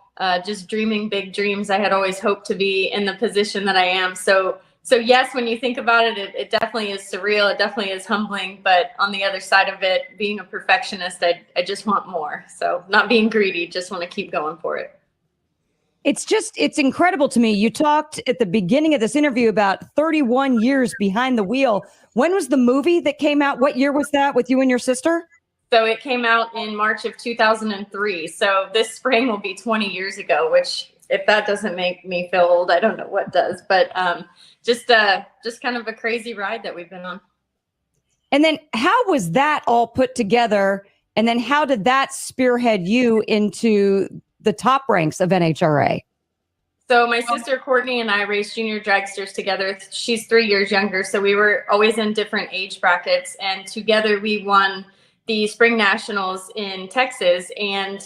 just dreaming big dreams, I had always hoped to be in the position that I am. So yes, when you think about it, it definitely is surreal. It definitely is humbling. But on the other side of it, being a perfectionist, I just want more. So not being greedy, just want to keep going for it. It's incredible to me. You talked at the beginning of this interview about 31 years behind the wheel. When was the movie that came out? What year was that with you and your sister? So it came out in March of 2003. So this spring will be 20 years ago, which if that doesn't make me feel old, I don't know what does. But just kind of a crazy ride that we've been on. And then how was that all put together? And then how did that spearhead you into the top ranks of NHRA? So my sister Courtney and I raced junior dragsters together. She's 3 years younger, so we were always in different age brackets. And together we won the Spring Nationals in Texas and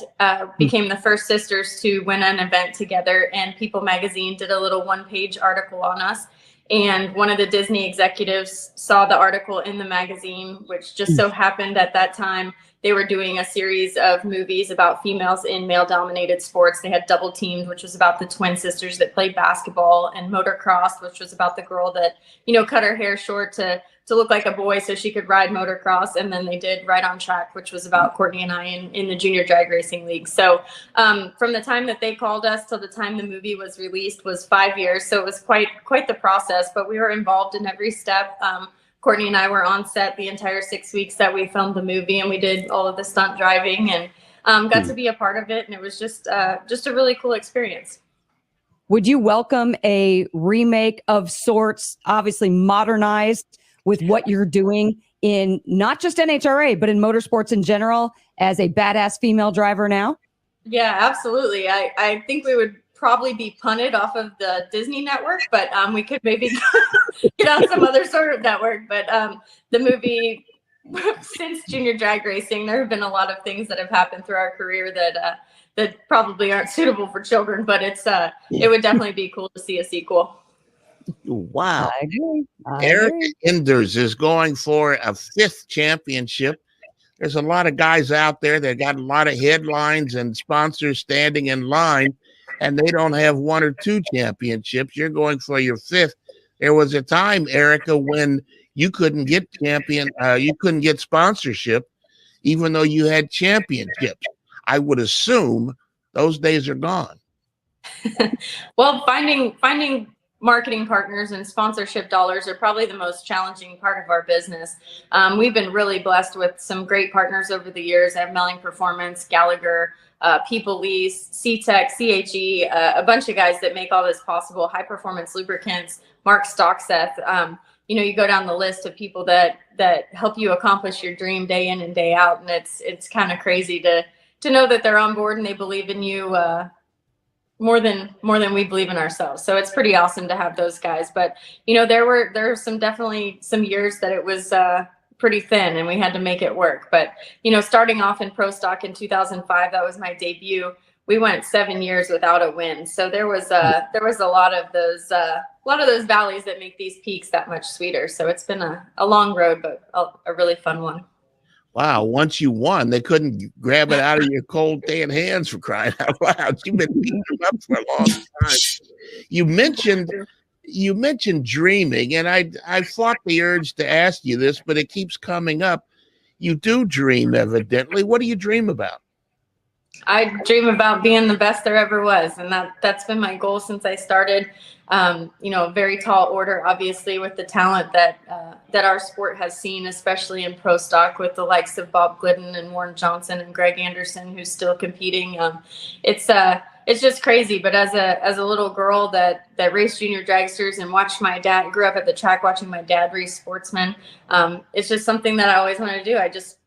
became the first sisters to win an event together. And People Magazine did a little 1-page article on us. And one of the Disney executives saw the article in the magazine, which just so happened at that time they were doing a series of movies about females in male-dominated sports. They had Double Teamed, which was about the twin sisters that played basketball, and Motocross, which was about the girl that, cut her hair short to look like a boy so she could ride motocross. And then they did Right on Track, which was about Courtney and I in the Junior Drag Racing League. So from the time that they called us till the time the movie was released was 5 years. So it was quite the process, but we were involved in every step. Courtney and I were on set the entire 6 weeks that we filmed the movie, and we did all of the stunt driving and got to be a part of it. And it was just a really cool experience. Would you welcome a remake of sorts, obviously modernized with what you're doing in not just NHRA, but in motorsports in general as a badass female driver now? Yeah, absolutely. I think we would probably be punted off of the Disney network, but we could maybe get on some other sort of network. But the movie, since junior drag racing, there have been a lot of things that have happened through our career that probably aren't suitable for children, but it would definitely be cool to see a sequel. Wow. I agree. Eric Enders is going for a 5th championship. There's a lot of guys out there that got a lot of headlines and sponsors standing in line, and they don't have 1 or 2 championships. You're going for your 5th. There was a time, Erica, when you couldn't get you couldn't get sponsorship, even though you had championships. I would assume those days are gone. Well, finding marketing partners and sponsorship dollars are probably the most challenging part of our business. We've been really blessed with some great partners over the years. I have Melling Performance, Gallagher, People Lease, C-Tech, CHE, a bunch of guys that make all this possible. High Performance Lubricants, Mark Stockseth. You go down the list of people that help you accomplish your dream day in and day out, and it's kind of crazy to know that they're on board and they believe in you more than we believe in ourselves. So it's pretty awesome to have those guys. But there were definitely some years that it was pretty thin and we had to make it work. But starting off in Pro Stock in 2005, that was my debut. We went 7 years without a win. So there was a lot of those valleys that make these peaks that much sweeter. So it's been a long road, but a really fun one. Wow, once you won, they couldn't grab it out of your cold dead hands, for crying out loud. You've been beating them up for a long time. You mentioned dreaming, and I fought the urge to ask you this, but it keeps coming up. You do dream, evidently. What do you dream about? I dream about being the best there ever was, and that's been my goal since I started. Very tall order, obviously, with the talent that our sport has seen, especially in Pro Stock, with the likes of Bob Glidden and Warren Johnson and Greg Anderson, who's still competing. It's just crazy. But as a little girl that raced junior dragsters and watched my dad, grew up at the track watching my dad race sportsmen, it's just something that I always wanted to do. I just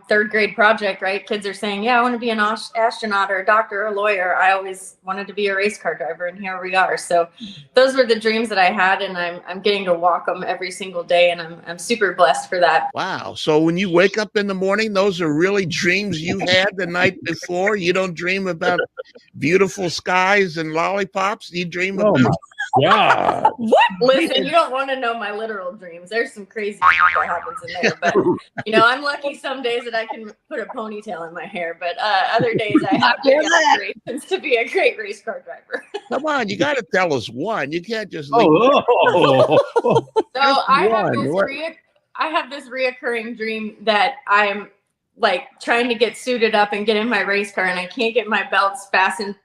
third grade project, right? Kids are saying, yeah, I want to be an astronaut or a doctor or a lawyer. I always wanted to be a race car driver, and here we are. So those were the dreams that I had, and I'm getting to walk them every single day, and I'm super blessed for that. Wow. So when you wake up in the morning, those are really dreams you had the night before? You don't dream about beautiful skies and lollipops? You dream about... Yeah. What? Listen, you don't want to know my literal dreams. There's some crazy shit that happens in there, but I'm lucky some days that I can put a ponytail in my hair, but other days I have aspirations to be a great race car driver. Come on, you got to tell us one. You can't just So I have this reoccurring dream that I'm like trying to get suited up and get in my race car, and I can't get my belts fastened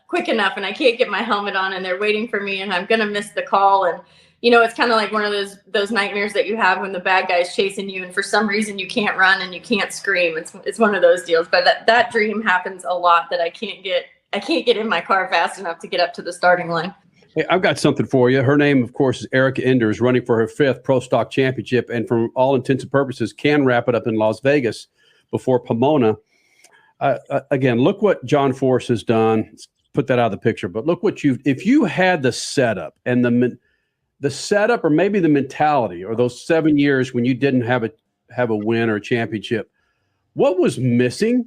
quick enough, and I can't get my helmet on, and they're waiting for me, and I'm gonna miss the call. And it's kind of like one of those nightmares that you have when the bad guy's chasing you, and for some reason you can't run and you can't scream. It's one of those deals. But that dream happens a lot, that I can't get in my car fast enough to get up to the starting line. Hey, I've got something for you. Her name, of course, is Erica Enders, running for her 5th Pro Stock Championship, and from all intents and purposes can wrap it up in Las Vegas before Pomona. Again, look what John Force has done. Let's put that out of the picture. But look what if you had the setup and the setup, or maybe the mentality, or those 7 years when you didn't have a win or a championship, what was missing?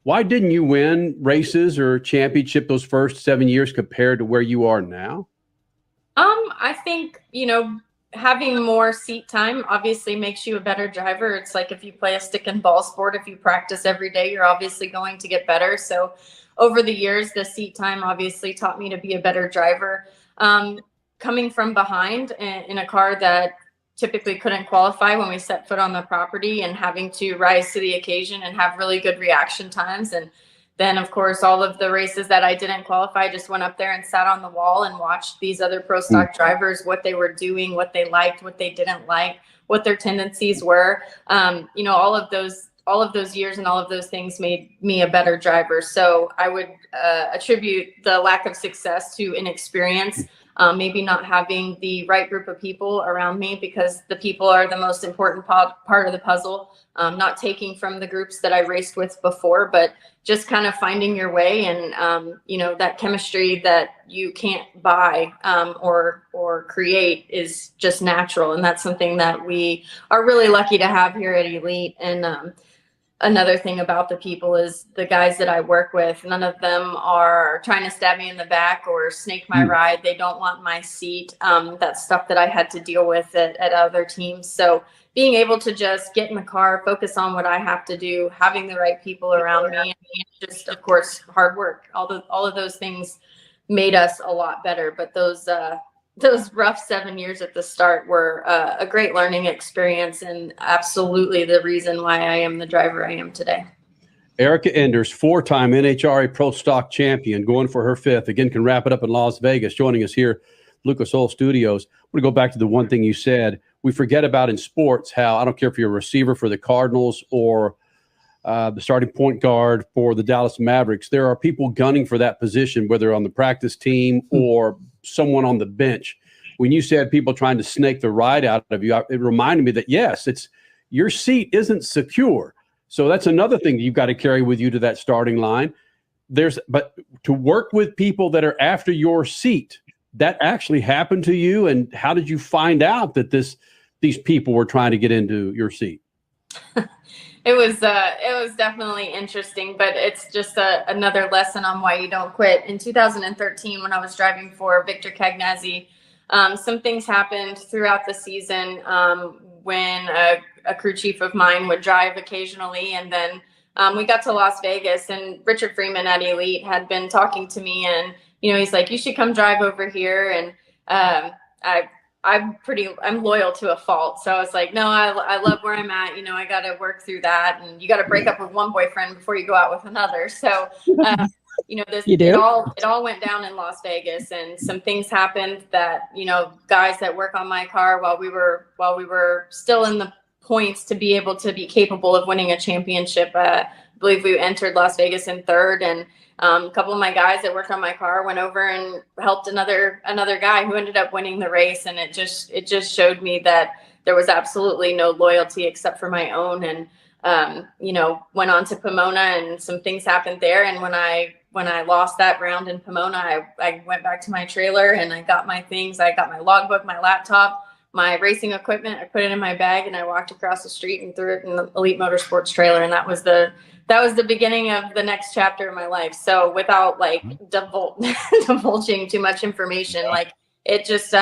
Why didn't you win races or championship those first 7 years compared to where you are now? I think, having more seat time obviously makes you a better driver. It's like if you play a stick and ball sport, if you practice every day, you're obviously going to get better. So over the years, the seat time obviously taught me to be a better driver. Coming from behind in a car that typically couldn't qualify when we set foot on the property, and having to rise to the occasion and have really good reaction times. And then, of course, all of the races that I didn't qualify, just went up there and sat on the wall and watched these other pro stock drivers, what they were doing, what they liked, what they didn't like, what their tendencies were. All of those years and all of those things made me a better driver. So I would attribute the lack of success to inexperience, maybe not having the right group of people around me, because the people are the most important part of the puzzle. Not taking from the groups that I raced with before, but just kind of finding your way, and that chemistry that you can't buy or create is just natural, and that's something that we are really lucky to have here at Elite. And another thing about the people is the guys that I work with, none of them are trying to stab me in the back or snake my ride. They don't want my seat. That's stuff that I had to deal with at other teams. So being able to just get in the car, focus on what I have to do, having the right people around me, and just, of course, hard work. All of those things made us a lot better. But those rough 7 years at the start were a great learning experience, and absolutely the reason why I am the driver I am today. Erica Enders, 4-time NHRA Pro Stock Champion, going for her 5th. Again, can wrap it up in Las Vegas, joining us here, Lucas Oil Studios. I'm going to go back to the one thing you said. We forget about in sports how, I don't care if you're a receiver for the Cardinals or the starting point guard for the Dallas Mavericks, there are people gunning for that position, whether on the practice team or someone on the bench. When you said people trying to snake the ride out of you, it reminded me that, yes, it's your seat isn't secure. So that's another thing that you've got to carry with you to that starting line. But to work with people that are after your seat, that actually happened to you. And how did you find out that these people were trying to get into your seat? It was definitely interesting, but it's just another lesson on why you don't quit. In 2013, when I was driving for Victor Cagnazzi, some things happened throughout the season when a crew chief of mine would drive occasionally. And then we got to Las Vegas, and Richard Freeman at Elite had been talking to me, and he's like, you should come drive over here. And I'm loyal to a fault. So I was like, no, I love where I'm at. I got to work through that. And you got to break up with one boyfriend before you go out with another. So, it all went down in Las Vegas, and some things happened that, guys that work on my car while we were still in the points to be able to be capable of winning a championship. I believe we entered Las Vegas in 3rd, and a couple of my guys that worked on my car went over and helped another guy who ended up winning the race. And it just showed me that there was absolutely no loyalty except for my own. And went on to Pomona and some things happened there. And when I lost that round in Pomona, I went back to my trailer and I got my things. I got my logbook, my laptop, my racing equipment. I put it in my bag and I walked across the street and threw it in the Elite Motorsports trailer. And that was the beginning of the next chapter of my life. So without like divulging too much information, like it just,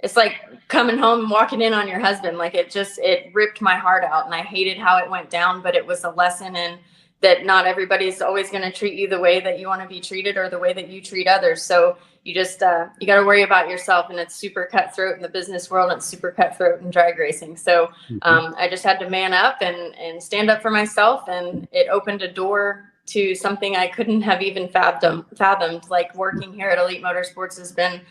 it's like coming home and walking in on your husband. Like it ripped my heart out, and I hated how it went down, but it was a lesson in that not everybody's always going to treat you the way that you want to be treated or the way that you treat others. So you just, you got to worry about yourself, and it's super cutthroat in the business world, and it's super cutthroat in drag racing. So I just had to man up and stand up for myself, and it opened a door to something I couldn't have even fathomed. Like working here at Elite Motorsports has been,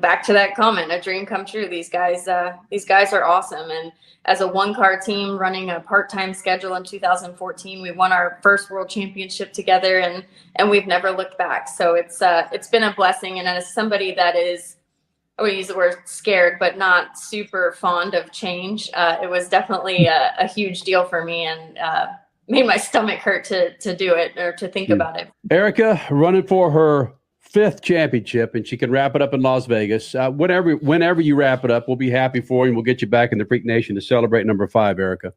back to that comment, a dream come true. These guys are awesome. And as a one-car team running a part-time schedule in 2014, we won our first world championship together, and we've never looked back. So it's been a blessing. And as somebody that is, I would use the word scared, but not super fond of change, it was definitely a huge deal for me, and made my stomach hurt to do it or to think about it. Erica running for her 5th championship, and she can wrap it up in Las Vegas. Whenever you wrap it up, we'll be happy for you, and we'll get you back in the Freak Nation to celebrate number 5, Erica.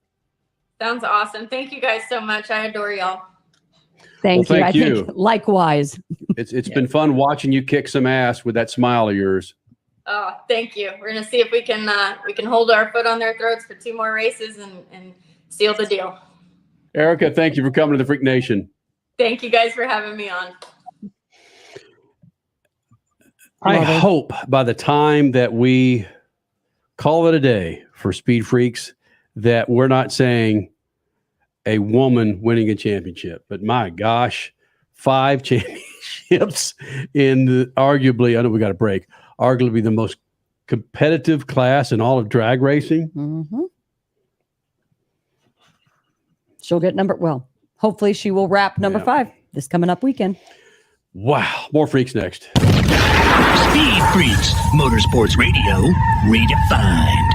Sounds awesome. Thank you guys so much. I adore y'all. Thank you. I think likewise. It's been fun watching you kick some ass with that smile of yours. Oh, thank you. We're gonna see if we can hold our foot on their throats for 2 more races and seal the deal. Erica, thank you for coming to the Freak Nation. Thank you guys for having me on. I hope by the time that we call it a day for Speed Freaks that we're not saying a woman winning a championship, but my gosh, 5 championships in arguably, I know we got a break, arguably the most competitive class in all of drag racing. Mm-hmm. She'll get hopefully she will wrap number 5 this coming up weekend. Wow. More Freaks next. Speed Freaks, Motorsports Radio, redefined.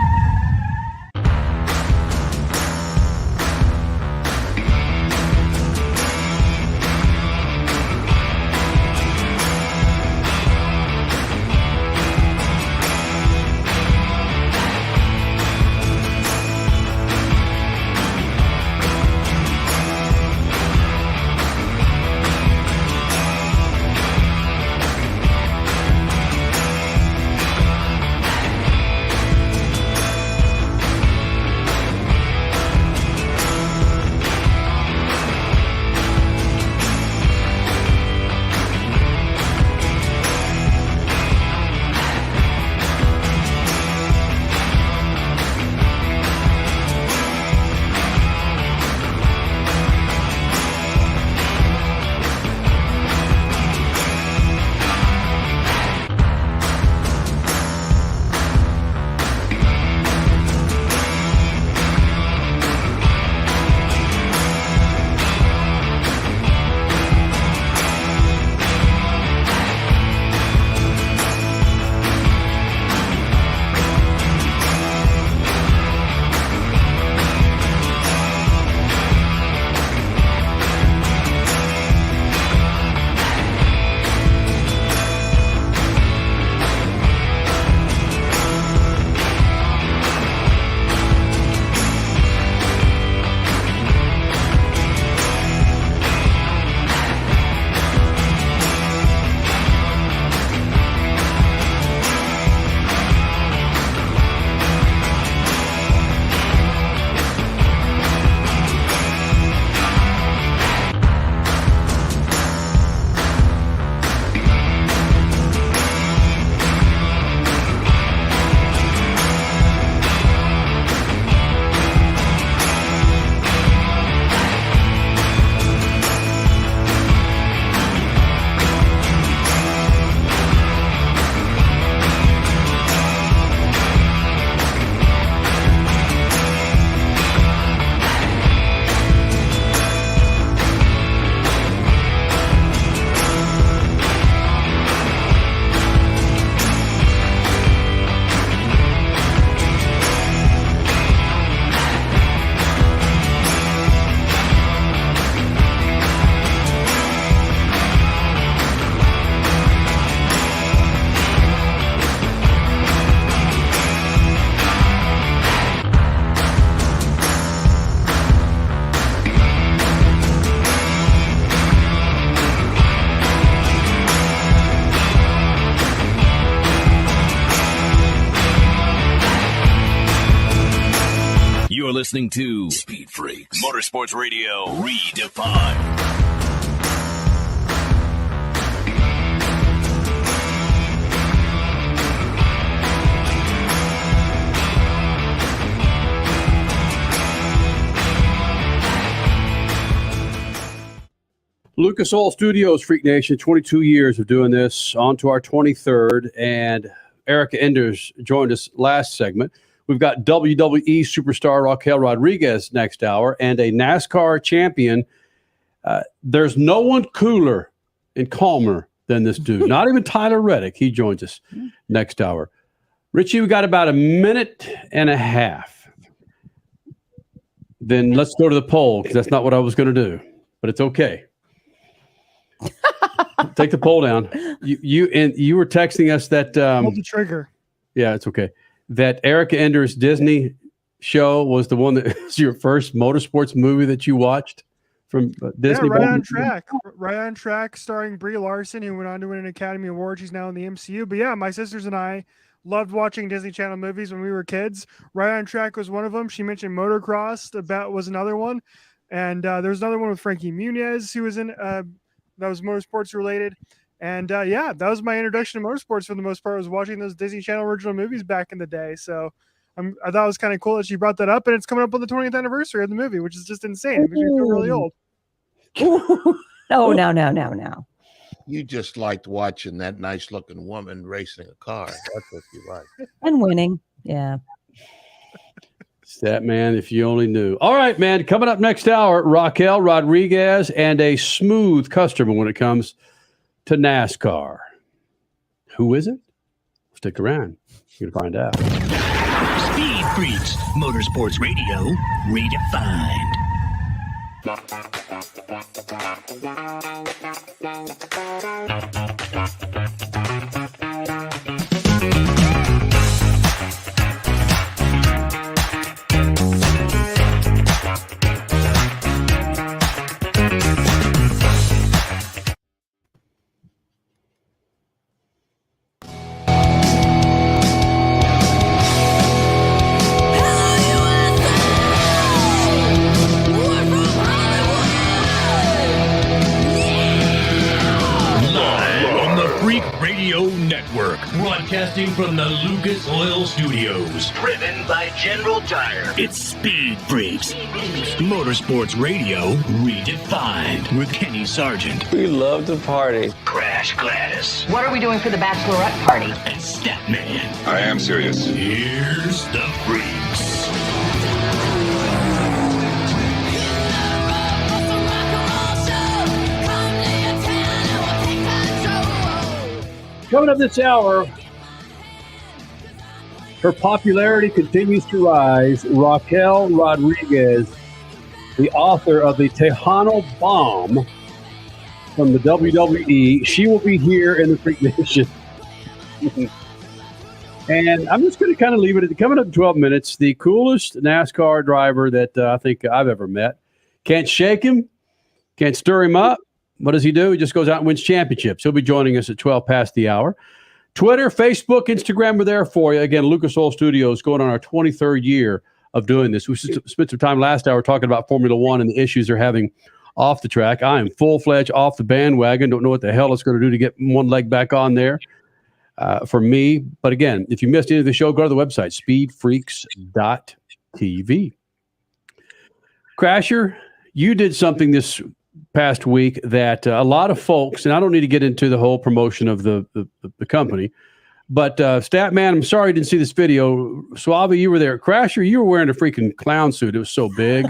listening to Speed Freaks Motorsports Radio Redefined. Lucas Oil Studios, Freak Nation, 22 years of doing this, on to our 23rd, and Erica Enders joined us last segment. We've got WWE Superstar Raquel Rodriquez next hour and a NASCAR champion. There's no one cooler and calmer than this dude, not even Tyler Reddick. He joins us next hour. Richie, we got about a minute and a half. Then let's go to the poll, because that's not what I was going to do, but it's okay. Take the poll down. You were texting us that pull the trigger. Yeah, it's okay. That Erica Enders Disney show was the one that was your first motorsports movie that you watched from Disney. Yeah, Right on Track, starring Brie Larson, who went on to win an Academy Award. She's now in the MCU. But yeah, my sisters and I loved watching Disney Channel movies when we were kids. Right on Track was one of them. She mentioned Motocross. Was another one, and there was another one with Frankie Muniz who was in. That was motorsports related. And yeah, that was my introduction to motorsports for the most part. I was watching those Disney Channel original movies back in the day. So I thought it was kind of cool that she brought that up. And it's coming up on the 20th anniversary of the movie, which is just insane. It makes me feel really old. No. You just liked watching that nice looking woman racing a car. That's what you like. And winning. Yeah. That man, if you only knew. All right, man. Coming up next hour, Raquel Rodriquez and a smooth customer when it comes to NASCAR. Who is it? Stick around. You're going to find out. Speed Freaks Motorsports Radio Redefined. Network, broadcasting from the Lucas Oil Studios. Driven by General Tire. It's Speed Freaks. Motorsports Radio Redefined with Kenny Sargent. We love to party. Crash Gladys. What are we doing for the bachelorette party? And Statman. I am serious. Here's the Freaks. Coming up this hour, her popularity continues to rise. Raquel Rodriquez, the author of the Tejana Bomb from the WWE. She will be here in the FreakNation. And I'm just going to kind of leave it at coming up in 12 minutes. The coolest NASCAR driver that I think I've ever met. Can't shake him, can't stir him up. What does he do? He just goes out and wins championships. He'll be joining us at 12 past the hour. Twitter, Facebook, Instagram are there for you. Again, Lucas Oil Studios going on our 23rd year of doing this. We spent some time last hour talking about Formula One and the issues they're having off the track. I am full-fledged off the bandwagon. Don't know what the hell it's going to do to get one leg back on there for me. But again, if you missed any of the show, go to the website, speedfreaks.tv. Crasher, you did something this past week that a lot of folks, and I don't need to get into the whole promotion of the company, but Statman, I'm sorry you didn't see this video. Suave, you were there. Crasher, you were wearing a freaking clown suit. It was so big.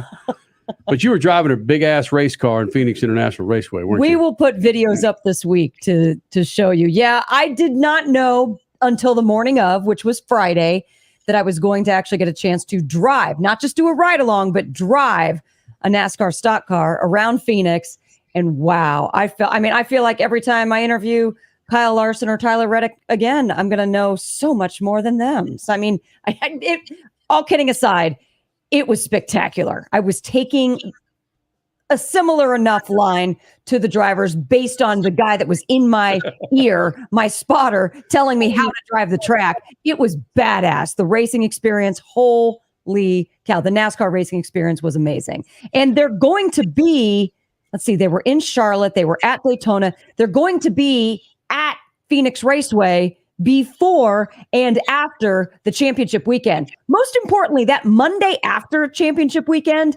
But you were driving a big-ass race car in Phoenix International Raceway, weren't you? We will put videos up this week to show you. Yeah, I did not know until the morning of, which was Friday, that I was going to actually get a chance to drive, not just do a ride-along, but drive a NASCAR stock car around Phoenix. And wow, I feel like every time I interview Kyle Larson or Tyler Reddick again, I'm going to know so much more than them. So, all kidding aside, it was spectacular. I was taking a similar enough line to the drivers based on the guy that was in my ear, my spotter, telling me how to drive the track. It was badass. The racing experience, whole cow. The NASCAR racing experience was amazing. And they're going to be, let's see, they were in Charlotte, they were at Daytona. They're going to be at Phoenix Raceway before and after the championship weekend. Most importantly, that Monday after championship weekend,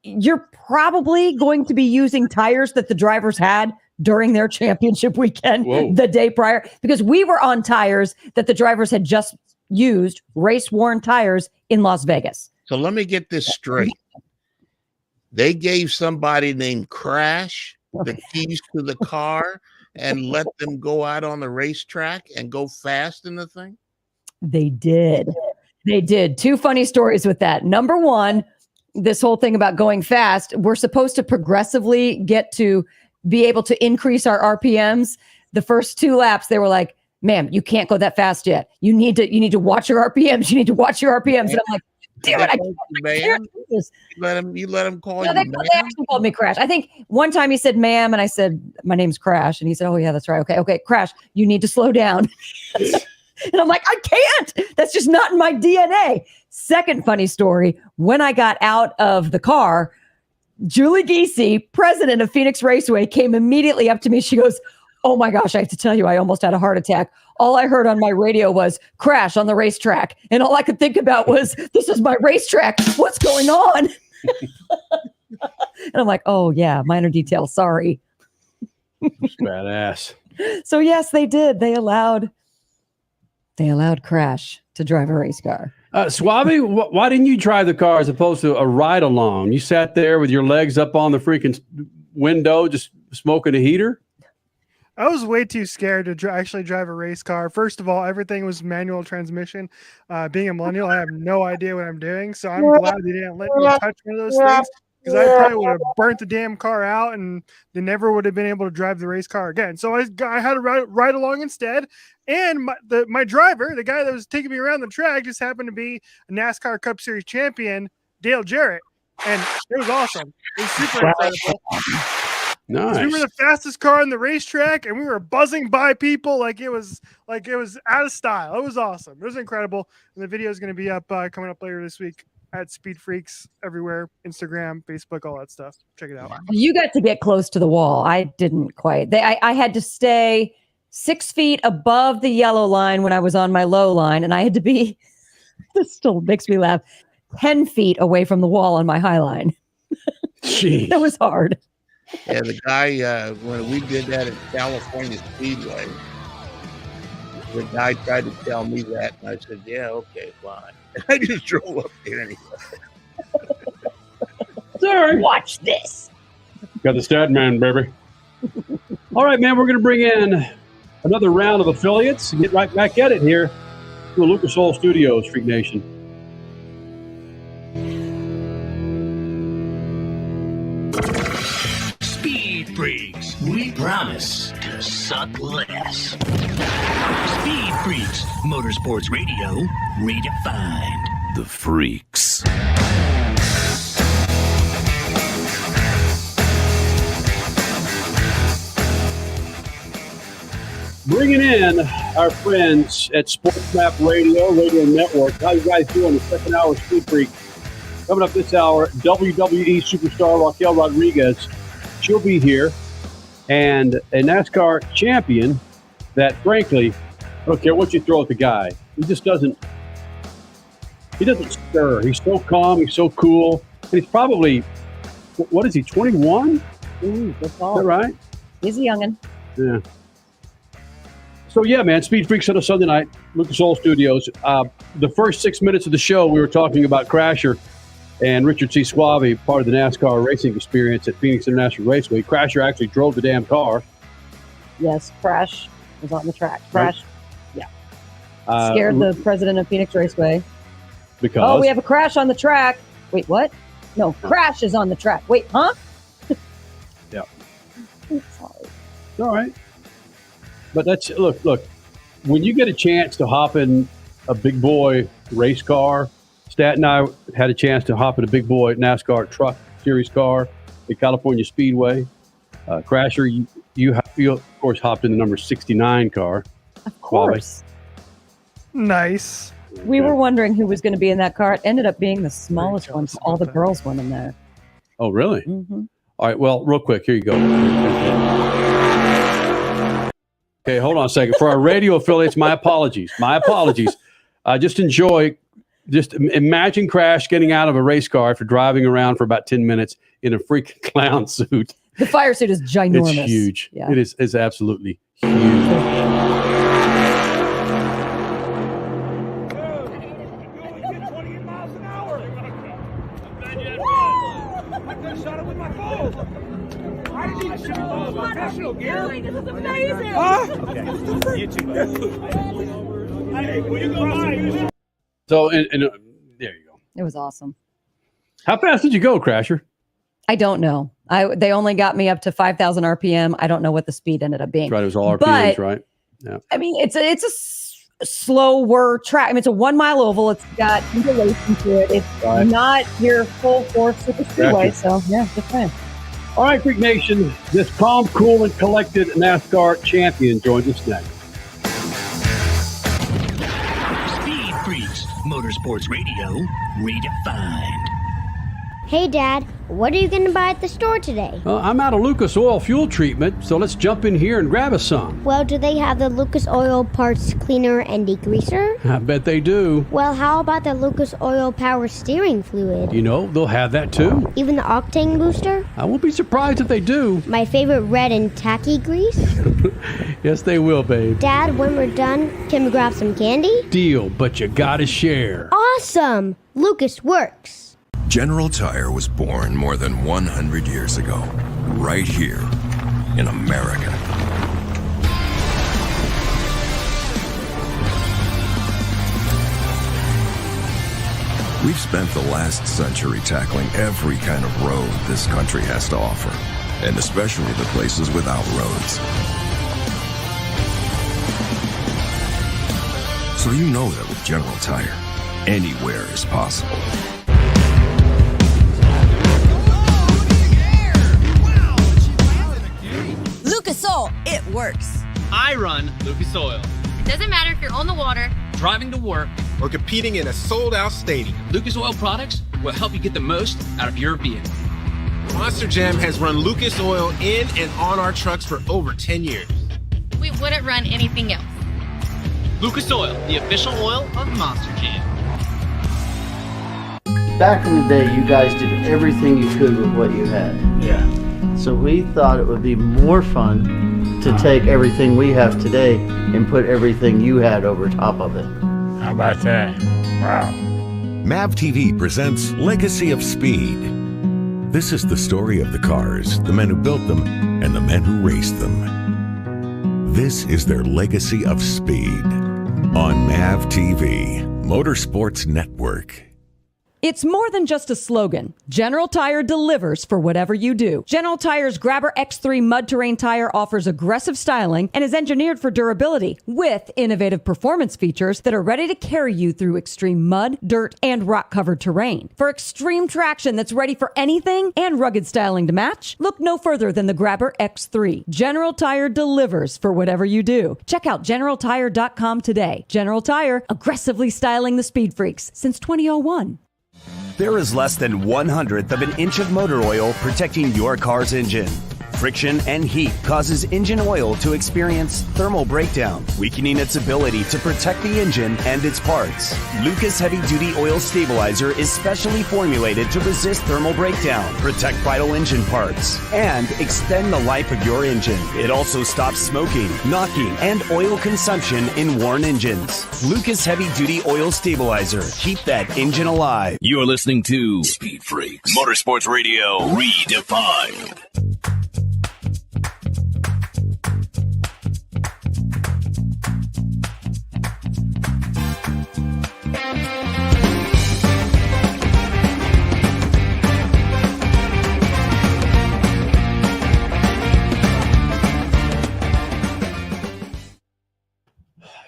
you're probably going to be using tires that the drivers had during their championship weekend the day prior, because we were on tires that the drivers had just used, race-worn tires in Las Vegas. So let me get this straight. They gave somebody named Crash the keys to the car and let them go out on the racetrack and go fast in the thing? They did. They did. Two funny stories with that. Number one, this whole thing about going fast, we're supposed to progressively get to be able to increase our RPMs. The first 2 laps, they were like, ma'am, you can't go that fast yet. You need to watch your RPMs. You need to watch your RPMs. And I'm like, damn it, I can't do this. You let him call you They man? actually called me Crash. I think one time he said, ma'am, and I said, my name's Crash. And he said, oh, yeah, that's right. Okay, Crash, you need to slow down. And I'm like, I can't. That's just not in my DNA. Second funny story, when I got out of the car, Julie Giese, president of Phoenix Raceway, came immediately up to me. She goes, oh my gosh, I have to tell you, I almost had a heart attack. All I heard on my radio was crash on the racetrack. And all I could think about was, this is my racetrack. What's going on? And I'm like, oh yeah, minor detail. Sorry. Badass. So yes, they did. They allowed Crash to drive a race car. Suave, why didn't you drive the car as opposed to a ride along? You sat there with your legs up on the freaking window, just smoking a heater? I was way too scared to actually drive a race car. First of all, everything was manual transmission. Being a millennial, I have no idea what I'm doing. So I'm glad they didn't let me touch one of those things, because I probably would have burnt the damn car out and they never would have been able to drive the race car again. So I had to ride along instead. And my driver, the guy that was taking me around the track, just happened to be a NASCAR Cup Series champion, Dale Jarrett. And it was awesome. It was super incredible. Nice. We were the fastest car on the racetrack, and we were buzzing by people like it was out of style. It was awesome. It was incredible. And the video is going to be up coming up later this week at SpeedFreaks everywhere, Instagram, Facebook, all that stuff. Check it out. You got to get close to the wall. I didn't quite. I had to stay 6 feet above the yellow line when I was on my low line, and I had to be, this still makes me laugh, 10 feet away from the wall on my high line. Jeez. That was hard. Yeah, the guy, when we did that at California Speedway, the guy tried to tell me that, and I said, yeah, okay, fine. And I just drove up there anyway. Sorry. Watch this. Got the stat man, baby. All right, man, we're going to bring in another round of affiliates and get right back at it here to the Lucas Oil Studios, FreakNation. Speed Freaks, we promise to suck less. Speed Freaks, Motorsports Radio, redefined. The Freaks. Bringing in our friends at Sports Map Radio Network. How you guys doing? The second hour of Speed Freak. Coming up this hour, WWE Superstar Raquel Rodriquez. She'll be here. And a NASCAR champion that, frankly, I don't care what you throw at the guy. He doesn't stir. He's so calm. He's so cool. And he's probably, what is he, 21? That's all. Is that right? He's a youngin'. Yeah. So, yeah, man, Speed Freaks on a Sunday night, Lucas Oil Studios. The first 6 minutes of the show, we were talking about Crasher and Richard C. Suave, part of the NASCAR racing experience at Phoenix International Raceway. Crasher actually drove the damn car. Yes, Crash was on the track. Crash, right. Yeah. Scared the president of Phoenix Raceway. Because? Oh, we have a crash on the track. Wait, what? No, Crash is on the track. Wait, huh? Yeah. Sorry. All right. But that's, look, when you get a chance to hop in a big boy race car, Stat and I had a chance to hop in a big boy NASCAR truck series car at California Speedway. Crasher, you of course hopped in the number 69 car. Of course. Nice. We were wondering who was going to be in that car. It ended up being the smallest one. So all the girls went in there. Oh, really? Mm-hmm. All right. Well, real quick, here you go. Okay, hold on a second. For our radio affiliates, my apologies. Just imagine Crash getting out of a race car after driving around for about 10 minutes in a freaking clown suit. The fire suit is ginormous. It's huge. Yeah. It is absolutely huge. So, and there you go. It was awesome. How fast did you go, Crasher? I don't know. They only got me up to 5,000 RPM. I don't know what the speed ended up being. Right, it was all RPMs, right? Yeah. I mean, it's a slower track. I mean, it's a 1 mile oval. It's got undulation to it. It's not your full force super speedway. So yeah, just fine. All right, Freak Nation. This calm, cool, and collected NASCAR champion joins us next. Speed Freaks, Motorsports Radio, redefined. Hey, Dad, what are you going to buy at the store today? I'm out of Lucas Oil fuel treatment, so let's jump in here and grab us some. Well, do they have the Lucas Oil parts cleaner and degreaser? I bet they do. Well, how about the Lucas Oil power steering fluid? You know, they'll have that too. Even the octane booster? I won't be surprised if they do. My favorite red and tacky grease? Yes, they will, babe. Dad, when we're done, can we grab some candy? Deal, but you gotta share. Awesome! Lucas works. General Tire was born more than 100 years ago, right here in America. We've spent the last century tackling every kind of road this country has to offer, and especially the places without roads. So you know that with General Tire, anywhere is possible. Lucas Oil, it works. I run Lucas Oil. It doesn't matter if you're on the water, driving to work, or competing in a sold-out stadium. Lucas Oil products will help you get the most out of your vehicle. Monster Jam has run Lucas Oil in and on our trucks for over 10 years. we wouldn't run anything else. Lucas Oil, the official oil of Monster Jam. Back in the day, you guys did everything you could with what you had. Yeah. So we thought it would be more fun to take everything we have today and put everything you had over top of it. How about that? Wow. MAV TV presents Legacy of Speed. This is the story of the cars, the men who built them, and the men who raced them. This is their legacy of speed on MAV TV, Motorsports Network. It's more than just a slogan. General Tire delivers for whatever you do. General Tire's Grabber X3 mud terrain tire offers aggressive styling and is engineered for durability with innovative performance features that are ready to carry you through extreme mud, dirt, and rock-covered terrain. For extreme traction that's ready for anything and rugged styling to match, look no further than the Grabber X3. General Tire delivers for whatever you do. Check out GeneralTire.com today. General Tire, aggressively styling the speed freaks since 2001. There is less than 1/100th of an inch of motor oil protecting your car's engine. Friction and heat causes engine oil to experience thermal breakdown, weakening its ability to protect the engine and its parts. Lucas Heavy Duty Oil Stabilizer is specially formulated to resist thermal breakdown, protect vital engine parts, and extend the life of your engine. It also stops smoking, knocking, and oil consumption in worn engines. Lucas Heavy Duty Oil Stabilizer. Keep that engine alive. You're listening to Speed Freaks, Motorsports Radio Redefined.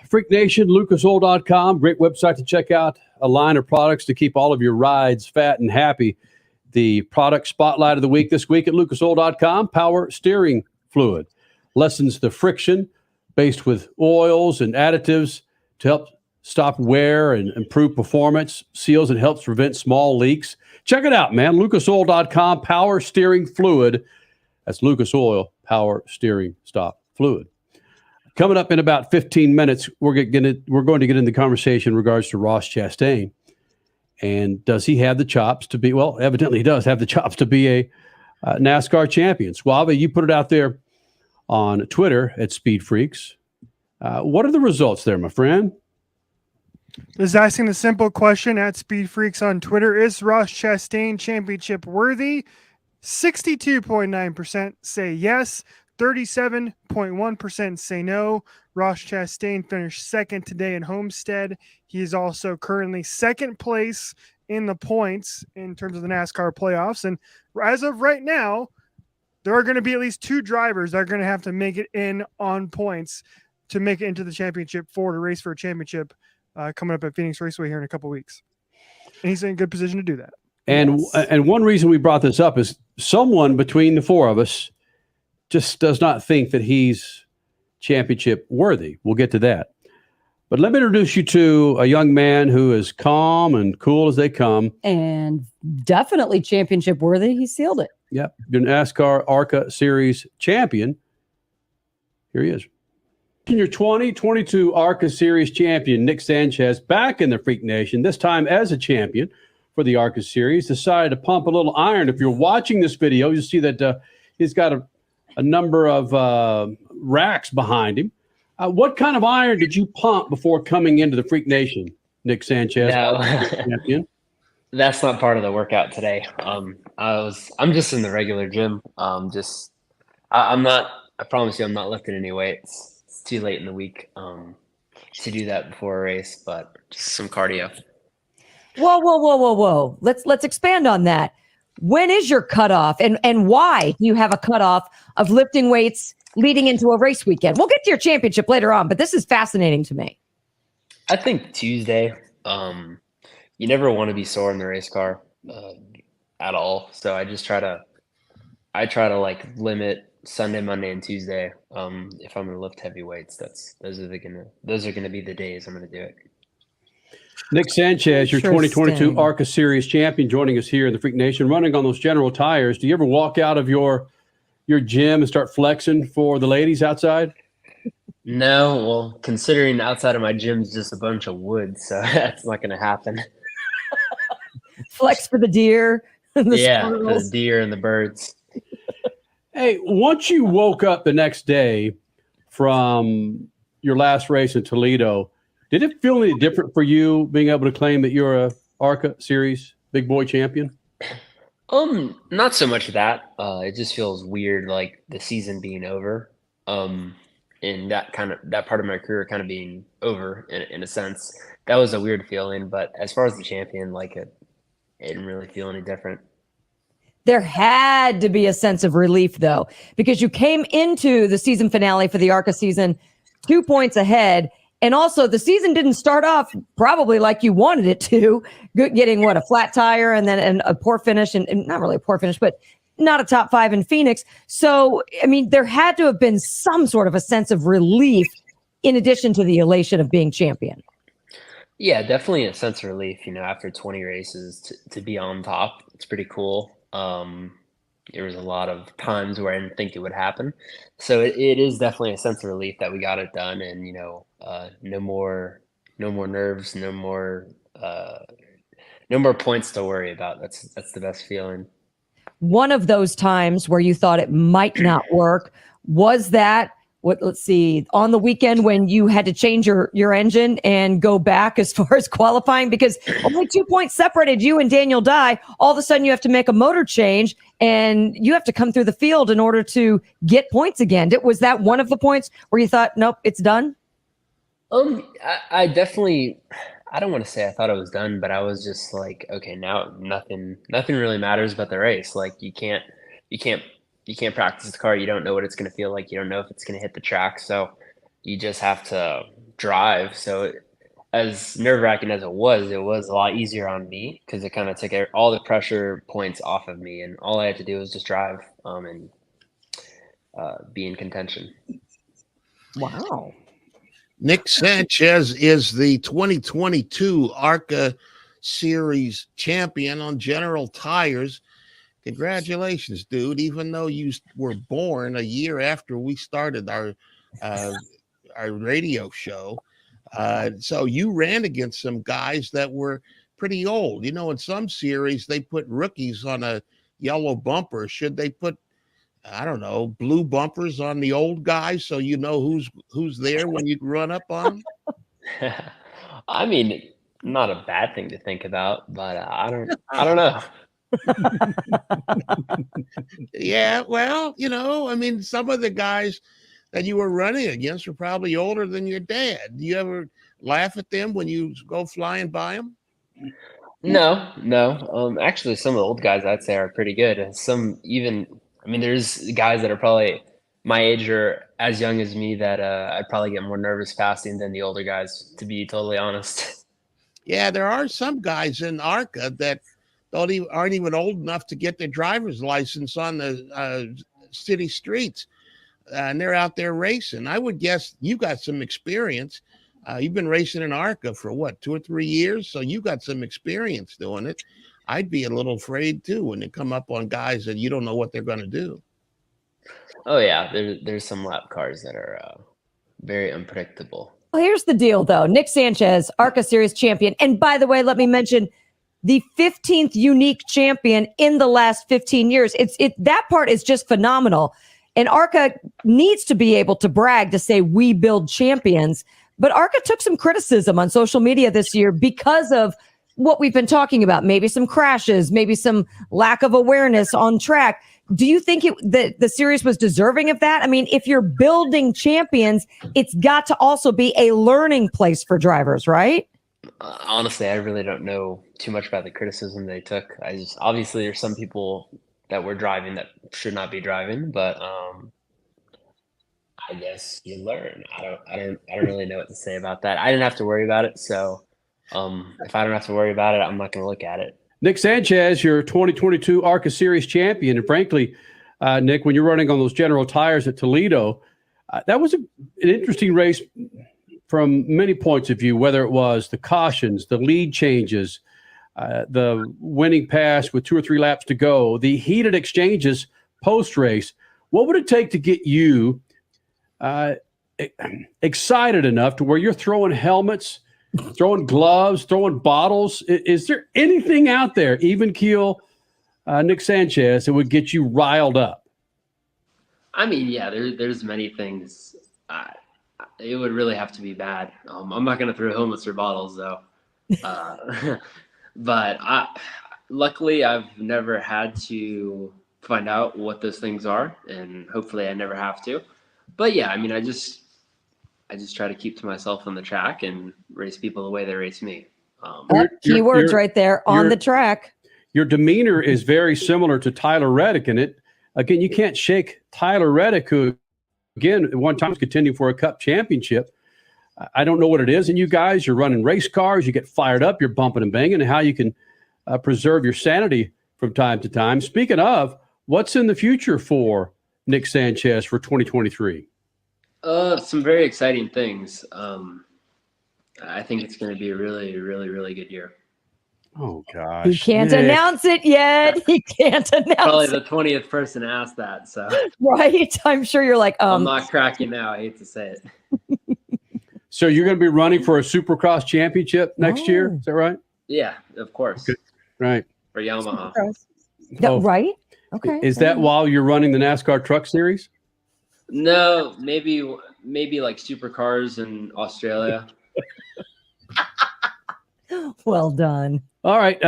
FreakNation, lucasoil.com, great website to check out a line of products to keep all of your rides fat and happy. The product spotlight of the week this week at lucasoil.com, power steering fluid. Lessens the friction based with oils and additives to help stop wear and improve performance, seals and helps prevent small leaks. Check it out, man. LucasOil.com, power steering fluid. That's Lucas Oil, power steering stop fluid. Coming up in about 15 minutes, we're going to get into the conversation in regards to Ross Chastain. And does he have the chops to be, well, evidently he does have the chops to be a NASCAR champion. Suave, you put it out there on Twitter at SpeedFreaks. What are the results there, my friend? Just asking the simple question at SpeedFreaks on Twitter. Is Ross Chastain championship worthy? 62.9% say yes. 37.1% say no. Ross Chastain finished second today in Homestead. He is also currently second place in the points in terms of the NASCAR playoffs. And as of right now, there are going to be at least 2 drivers that are going to have to make it in on points to make it into the championship to race for a championship coming up at Phoenix Raceway here in a couple weeks. And he's in a good position to do that. And one reason we brought this up is someone between the 4 of us just does not think that he's championship worthy. We'll get to that. But let me introduce you to a young man who is calm and cool as they come. And definitely championship worthy. He sealed it. Yep. Your NASCAR ARCA Series champion. Here he is. Your 2022 ARCA Series champion, Nick Sanchez, back in the Freak Nation, this time as a champion for the ARCA Series, decided to pump a little iron. If you're watching this video, you'll see that he's got a number of racks behind him. What kind of iron did you pump before coming into the Freak Nation, Nick Sanchez? No, champion? That's not part of the workout today. I'm just in the regular gym. I promise you, I'm not lifting any weights. It's too late in the week to do that before a race, but just some cardio. Whoa. Let's expand on that. When is your cutoff and why do you have a cutoff of lifting weights leading into a race weekend? We'll get to your championship later on, but this is fascinating to me. I think Tuesday. You never want to be sore in the race car at all. So I try to like limit Sunday, Monday, and Tuesday. If I'm going to lift heavy weights, those are going to be the days I'm going to do it. Nick Sanchez, your 2022 ARCA Series champion, joining us here in the Freak Nation, running on those General tires. Do you ever walk out of your gym and start flexing for the ladies outside? No, well, considering outside of my gym is just a bunch of wood, so that's not going to happen. Flex for the deer. And the for the deer and the birds. Hey, once you woke up the next day from your last race in Toledo, did it feel any different for you being able to claim that you're a ARCA Series big boy champion? Not so much that. It just feels weird, like the season being over, and that part of my career kind of being over in a sense. That was a weird feeling, but as far as the champion, like it didn't really feel any different. There had to be a sense of relief, though, because you came into the season finale for the ARCA season 2 points ahead. And also, the season didn't start off probably like you wanted it to, getting a flat tire and then a poor finish, and not really a poor finish, but not a top 5 in Phoenix. So, I mean, there had to have been some sort of a sense of relief in addition to the elation of being champion. Yeah, definitely a sense of relief, after 20 races to be on top. It's pretty cool. There was a lot of times where I didn't think it would happen. So it is definitely a sense of relief that we got it done, and no more nerves, no more points to worry about. That's the best feeling. One of those times where you thought it might not work was that let's see, on the weekend when you had to change your engine and go back as far as qualifying, because only 2 points separated you and Daniel Dye. All of a sudden you have to make a motor change and you have to come through the field in order to get points again. Was that one of the points where you thought, nope, it's done? I definitely, I don't want to say I thought it was done, but I was just like, okay, now nothing really matters but the race. Like you can't practice the car. You don't know what it's going to feel like. You don't know if it's going to hit the track. So you just have to drive. So as nerve-wracking as it was a lot easier on me because it kind of took all the pressure points off of me. And all I had to do was just drive and be in contention. Wow. Nick Sanchez is the 2022 ARCA Series champion on General Tires. Congratulations, dude. Even though you were born a year after we started our radio show. So you ran against some guys that were pretty old. You know, in some series, they put rookies on a yellow bumper. Should they put, I don't know, blue bumpers on the old guys so you know who's there when you run up on them? I mean, not a bad thing to think about, but I don't know. Yeah, well, you know, I mean, some of the guys that you were running against were probably older than your dad. Do you ever laugh at them when you go flying by them? No. Actually, some of the old guys I'd say are pretty good. Some even, I mean, there's guys that are probably my age or as young as me that I'd probably get more nervous passing than the older guys, to be totally honest. Yeah, there are some guys in ARCA that aren't even old enough to get their driver's license on the city streets. And they're out there racing. I would guess you got some experience. You've been racing in ARCA for what, 2 or 3 years? So you got some experience doing it. I'd be a little afraid too when they come up on guys that you don't know what they're going to do. Oh yeah, there's some lap cars that are very unpredictable. Well, here's the deal though. Nick Sanchez, ARCA Series champion. And by the way, let me mention the 15th unique champion in the last 15 years. That part is just phenomenal. And ARCA needs to be able to brag to say we build champions. But ARCA took some criticism on social media this year because of what we've been talking about. Maybe some crashes, maybe some lack of awareness on track. Do you think the series was deserving of that? I mean, if you're building champions, it's got to also be a learning place for drivers, right? Honestly, I really don't know too much about the criticism they took. Obviously there's some people that were driving that should not be driving, but I guess you learn. I don't really know what to say about that. I didn't have to worry about it, so if I don't have to worry about it, I'm not going to look at it. Nick Sanchez, your 2022 ARCA Series champion, and frankly, Nick, when you're running on those General Tires at Toledo, that was an interesting race from many points of view. Whether it was the cautions, the lead changes, the winning pass with 2 or 3 laps to go, the heated exchanges post-race. What would it take to get you excited enough to where you're throwing helmets, throwing gloves, throwing bottles? Is there anything out there, even keel Nick Sanchez, that would get you riled up? I mean, yeah, there's many things. It would really have to be bad. I'm not going to throw helmets or bottles, though. But luckily, I've never had to find out what those things are, and hopefully I never have to. But yeah, I mean, I just try to keep to myself on the track and race people the way they race me. Keywords right there on the track. Your demeanor is very similar to Tyler Reddick, and again, you can't shake Tyler Reddick, who again at one time was contending for a Cup championship. I don't know what it is. And you guys, you're running race cars, you get fired up, you're bumping and banging, and how you can preserve your sanity from time to time. Speaking of, what's in the future for Nick Sanchez for 2023? Some very exciting things. I think it's going to be a really, really, really good year. Oh, gosh. He can't announce it yet. He can't announce Probably it. the 20th person asked that. So right. I'm sure you're like, I'm not cracking now. I hate to say it. So you're going to be running for a Supercross championship next year? Is that right? Yeah, of course. Good. Right. For Yamaha. Right. Okay. Is that while you're running the NASCAR Truck Series? No, maybe like supercars in Australia. Well done. All right.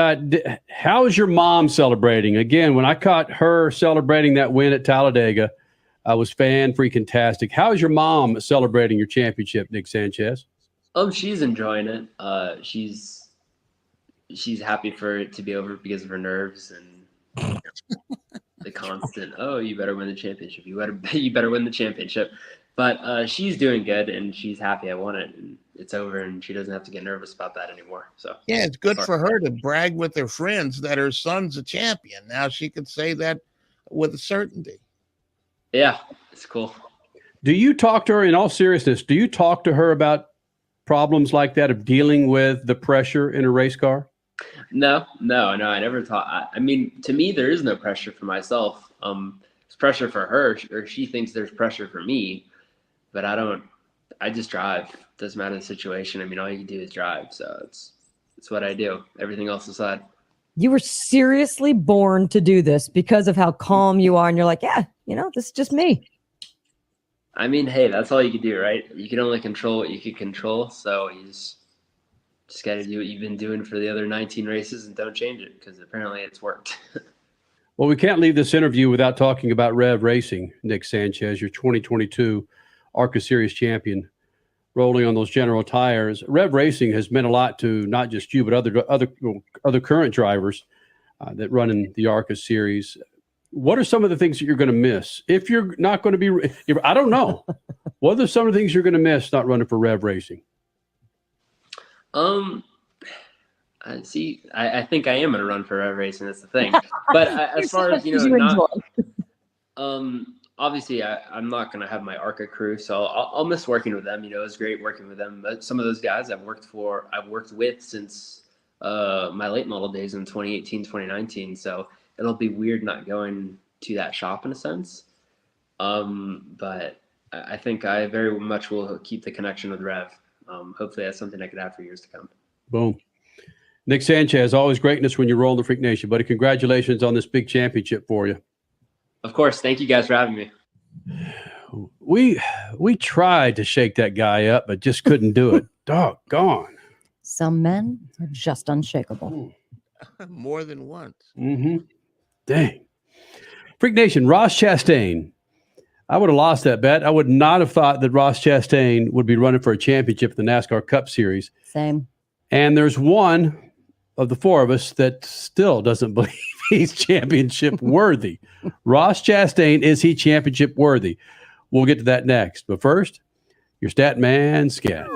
How is your mom celebrating? Again, when I caught her celebrating that win at Talladega, I was fan-freaking-tastic. How is your mom celebrating your championship, Nick Sanchez? She's enjoying it. She's happy for it to be over because of her nerves and the constant, oh, you better win the championship. You better win the championship. But she's doing good, and she's happy I won it, and it's over, and she doesn't have to get nervous about that anymore. So yeah, it's good for her to brag with her friends that her son's a champion. Now she can say that with a certainty. Yeah, it's cool. Do you talk to her, in all seriousness, do you talk to her about problems like that of dealing with the pressure in a race car? No, I never thought. I mean, to me, there is no pressure for myself. It's pressure for her, or she thinks there's pressure for me, but I don't. I just drive. Doesn't matter the situation. I mean, all you can do is drive. So it's what I do. Everything else aside. You were seriously born to do this because of how calm you are, and you're like, yeah, this is just me. I mean, hey, that's all you can do, right? You can only control what you can control. So you just got to do what you've been doing for the other 19 races and don't change it, because apparently it's worked. Well, we can't leave this interview without talking about Rev Racing, Nick Sanchez, your 2022 ARCA Series champion, rolling on those General tires. Rev Racing has meant a lot to not just you, but other current drivers that run in the ARCA Series. What are some of the things that you're going to miss if you're not going to be? I don't know. What are some of the things you're going to miss not running for Rev Racing? I think I am going to run for Rev Racing. That's the thing. But as far as obviously I'm not going to have my ARCA crew, so I'll miss working with them. It was great working with them. But some of those guys I've worked with since my late model days in 2018, 2019. So it'll be weird not going to that shop in a sense. But I think I very much will keep the connection with Rev. Hopefully that's something I could have for years to come. Boom. Nick Sanchez, always greatness when you roll the Freak Nation, buddy. Congratulations on this big championship for you. Of course. Thank you guys for having me. We tried to shake that guy up, but just couldn't do it. Doggone. Some men are just unshakable. More than once. Mm-hmm. Dang. Freak Nation, Ross Chastain. I would have lost that bet. I would not have thought that Ross Chastain would be running for a championship in the NASCAR Cup Series. Same. And there's one of the four of us that still doesn't believe he's championship worthy. Ross Chastain, is he championship worthy? We'll get to that next. But first, your stat man scat.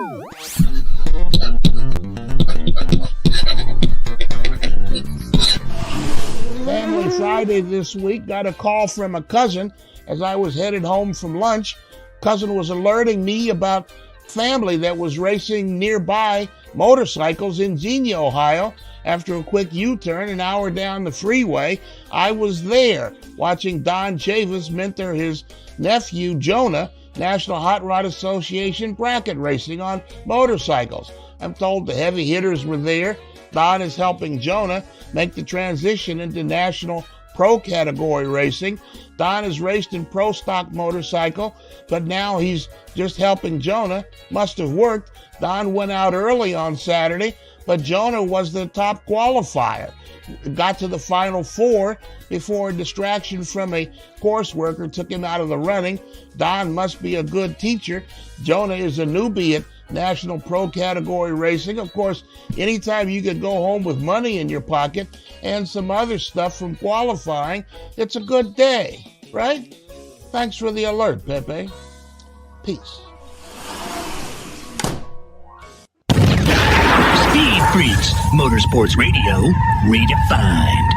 Family Friday this week. Got a call from a cousin as I was headed home from lunch. Cousin was alerting me about family that was racing nearby motorcycles in Xenia, Ohio. After a quick U-turn an hour down the freeway, I was there watching Don Chavis mentor his nephew Jonah, National Hot Rod Association bracket racing on motorcycles. I'm told the heavy hitters were there. Don is helping Jonah make the transition into National Pro category racing. Don has raced in Pro Stock motorcycle, but now he's just helping Jonah. Must have worked. Don went out early on Saturday, but Jonah was the top qualifier. Got to the final four before a distraction from a course worker took him out of the running. Don must be a good teacher. Jonah is a newbie at National Pro category racing. Of course, anytime you could go home with money in your pocket and some other stuff from qualifying, it's a good day, right? Thanks for the alert, Pepe. Peace. Speed Freaks, Motorsports Radio, redefined.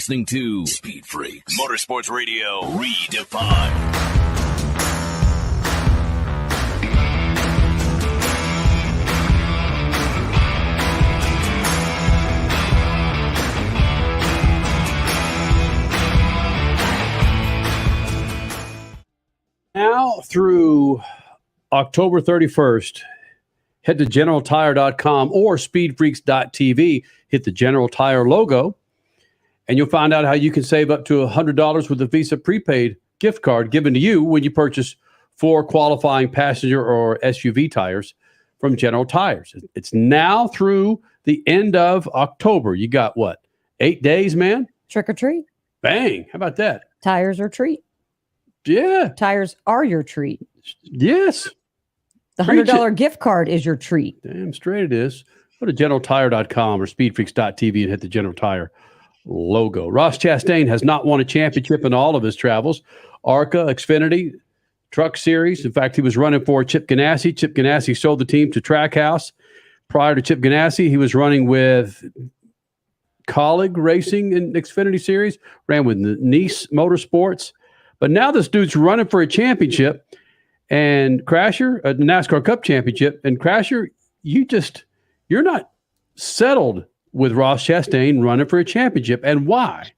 listening to Speed Freaks Motorsports Radio Redefined. Now through October 31st, head to GeneralTire.com or SpeedFreaks.tv. Hit the General Tire logo, and you'll find out how you can save up to $100 with a Visa prepaid gift card given to you when you purchase 4 qualifying passenger or SUV tires from General Tires. It's now through the end of October. You got what? 8 days, man? Trick or treat. Bang. How about that? Tires or treat. Yeah. Tires are your treat. Yes. The $100 gift card is your treat. Damn straight it is. Go to GeneralTire.com or SpeedFreaks.tv and hit the General Tire logo. Ross Chastain has not won a championship in all of his travels. ARCA, Xfinity, Truck Series. In fact, he was running for Chip Ganassi. Chip Ganassi sold the team to Trackhouse. Prior to Chip Ganassi, he was running with Colleague Racing in Xfinity Series, ran with Nice Motorsports. But now this dude's running for a championship, and Crasher, a NASCAR Cup championship, and Crasher, you're not settled with Ross Chastain running for a championship. And why?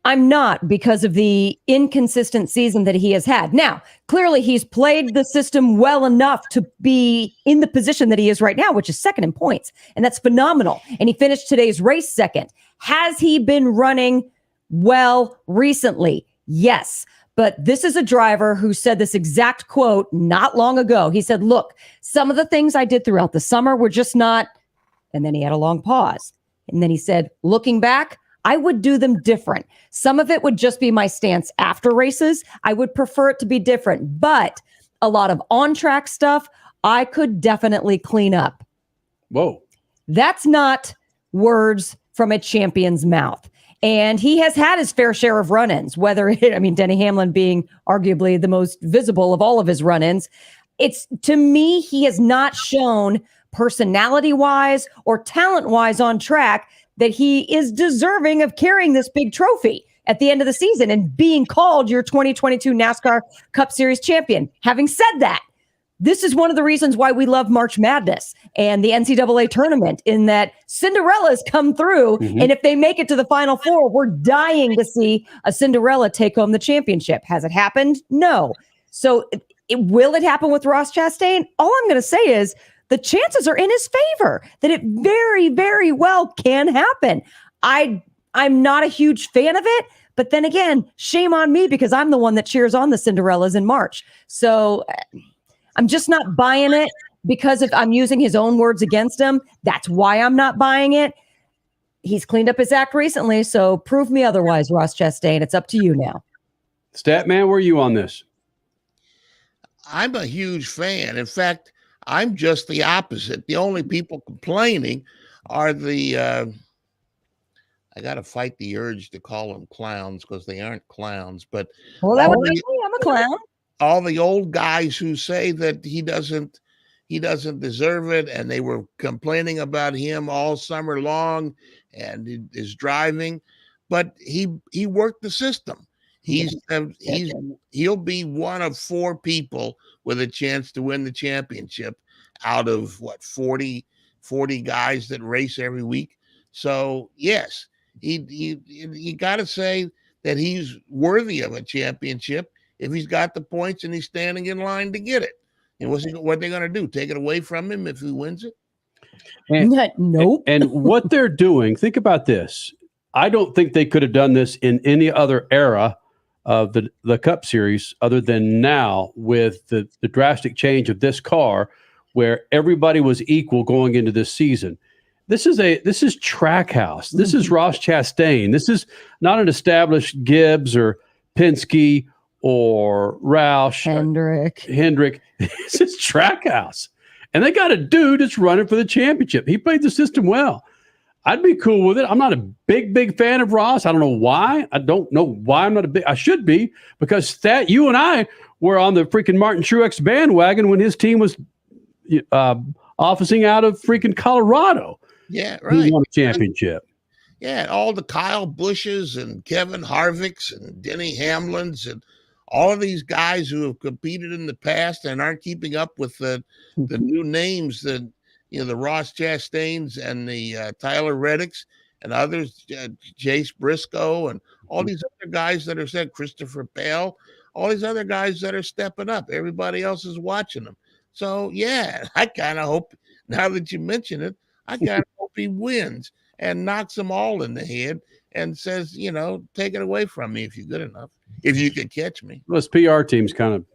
I'm not, because of the inconsistent season that he has had. Now, clearly he's played the system well enough to be in the position that he is right now, which is second in points. And that's phenomenal. And he finished today's race second. Has he been running well recently? Yes. But this is a driver who said this exact quote not long ago. He said, look, some of the things I did throughout the summer were just not, and then he had a long pause. And then he said, looking back, I would do them different. Some of it would just be my stance after races. I would prefer it to be different. But a lot of on-track stuff, I could definitely clean up. Whoa. That's not words from a champion's mouth. And he has had his fair share of run-ins, Denny Hamlin being arguably the most visible of all of his run-ins. To me, he has not shown personality-wise or talent-wise on track that he is deserving of carrying this big trophy at the end of the season and being called your 2022 NASCAR Cup Series champion. Having said that, this is one of the reasons why we love March Madness and the NCAA tournament, in that Cinderella's come through. Mm-hmm. And if they make it to the Final Four, we're dying to see a Cinderella take home the championship. Has it happened? No. So will it happen with Ross Chastain? All I'm going to say is the chances are in his favor that it very, very well can happen. I'm not a huge fan of it, but then again, shame on me because I'm the one that cheers on the Cinderellas in March. So I'm just not buying it because if I'm using his own words against him, that's why I'm not buying it. He's cleaned up his act recently, so prove me otherwise, Ross Chastain. It's up to you now. Statman, where are you on this? I'm a huge fan. In fact, I'm just the opposite. The only people complaining are the I got to fight the urge to call them clowns because they aren't clowns. But that would be me. I'm a clown. All the old guys who say that he doesn't deserve it, and they were complaining about him all summer long and his driving, but he worked the system. He'll be one of 4 people with a chance to win the championship out of 40 guys that race every week. So yes, you got to say that he's worthy of a championship if he's got the points and he's standing in line to get it. And what they're going to do? Take it away from him if he wins it? Nope. And what they're doing, think about this. I don't think they could have done this in any other era of the Cup Series other than now, with the drastic change of this car where everybody was equal going into this season. This is Trackhouse. This is Ross Chastain. This is not an established Gibbs or Penske or Roush. Hendrick. This is Trackhouse. And they got a dude that's running for the championship. He played the system well. I'd be cool with it. I'm not a big fan of Ross. I don't know why. I don't know why I'm not a big. I should be, because you and I were on the freaking Martin Truex bandwagon when his team was officing out of freaking Colorado. Yeah, right. He won a championship. Yeah, all the Kyle Bushes and Kevin Harvicks and Denny Hamlins and all of these guys who have competed in the past and aren't keeping up with the new names that, the Ross Chastains and the Tyler Reddicks and others, Jace Briscoe and all these other guys that are said, Christopher Bell, all these other guys that are stepping up. Everybody else is watching them. So, yeah, I kind of hope, now that you mention it, I kind of hope he wins and knocks them all in the head and says, take it away from me if you're good enough, if you can catch me. Well, his PR team's kind of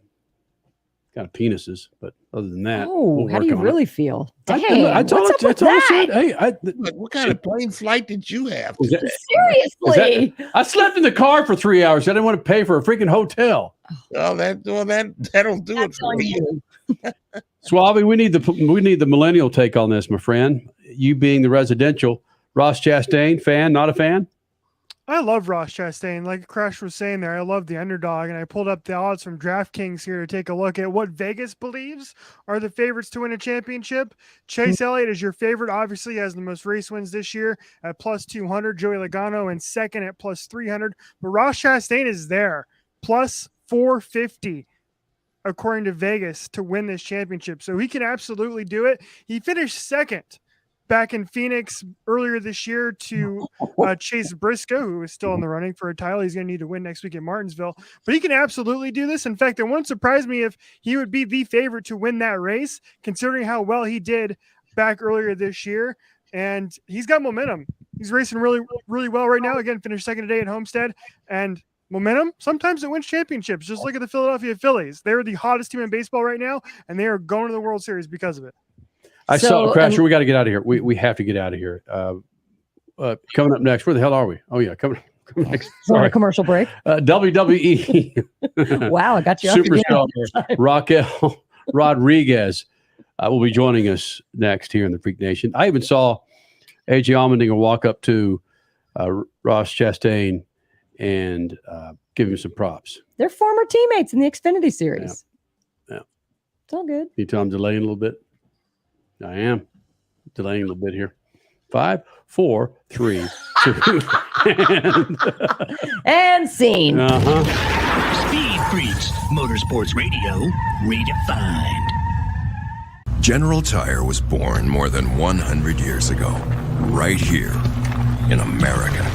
penises, but other than that, how do you really feel? Dang, I told what's you, up with that? Hey, what kind of plane flight did you have? Seriously, I slept in the car for 3 hours. I didn't want to pay for a freaking hotel. Well, that'll do it for you. Suave, we need the millennial take on this, my friend. You being the residential Ross Chastain fan, not a fan? I love Ross Chastain. Like Crash was saying there, I love the underdog, and I pulled up the odds from DraftKings here to take a look at what Vegas believes are the favorites to win a championship. Chase Elliott is your favorite. Obviously, has the most race wins this year at plus 200. Joey Logano in second at plus 300. But Ross Chastain is there, plus 450. According to Vegas, to win this championship. So he can absolutely do it. He finished second back in Phoenix earlier this year to Chase Briscoe, who is still in the running for a title. He's going to need to win next week at Martinsville. But he can absolutely do this. In fact, it wouldn't surprise me if he would be the favorite to win that race, considering how well he did back earlier this year. And he's got momentum. He's racing really, really well right now. Again, finished second today at Homestead. And momentum, sometimes it wins championships. Just look at the Philadelphia Phillies. They're the hottest team in baseball right now, and they are going to the World Series because of it. I saw Crasher. We got to get out of here. We have to get out of here. Coming up next, where the hell are we? Oh yeah, coming next. Sorry, commercial break. WWE. Wow, I got you. Superstar Raquel Rodriquez will be joining us next here in the Freak Nation. I even saw AJ Allmendinger walk up to Ross Chastain and give him some props. They're former teammates in the Xfinity Series. Yeah. It's all good. You tell I'm delaying a little bit? I am delaying a little bit here. 5, 4, 3, 2, and scene. Speed Freaks, Motorsports Radio, redefined. General Tire was born more than 100 years ago, right here in America.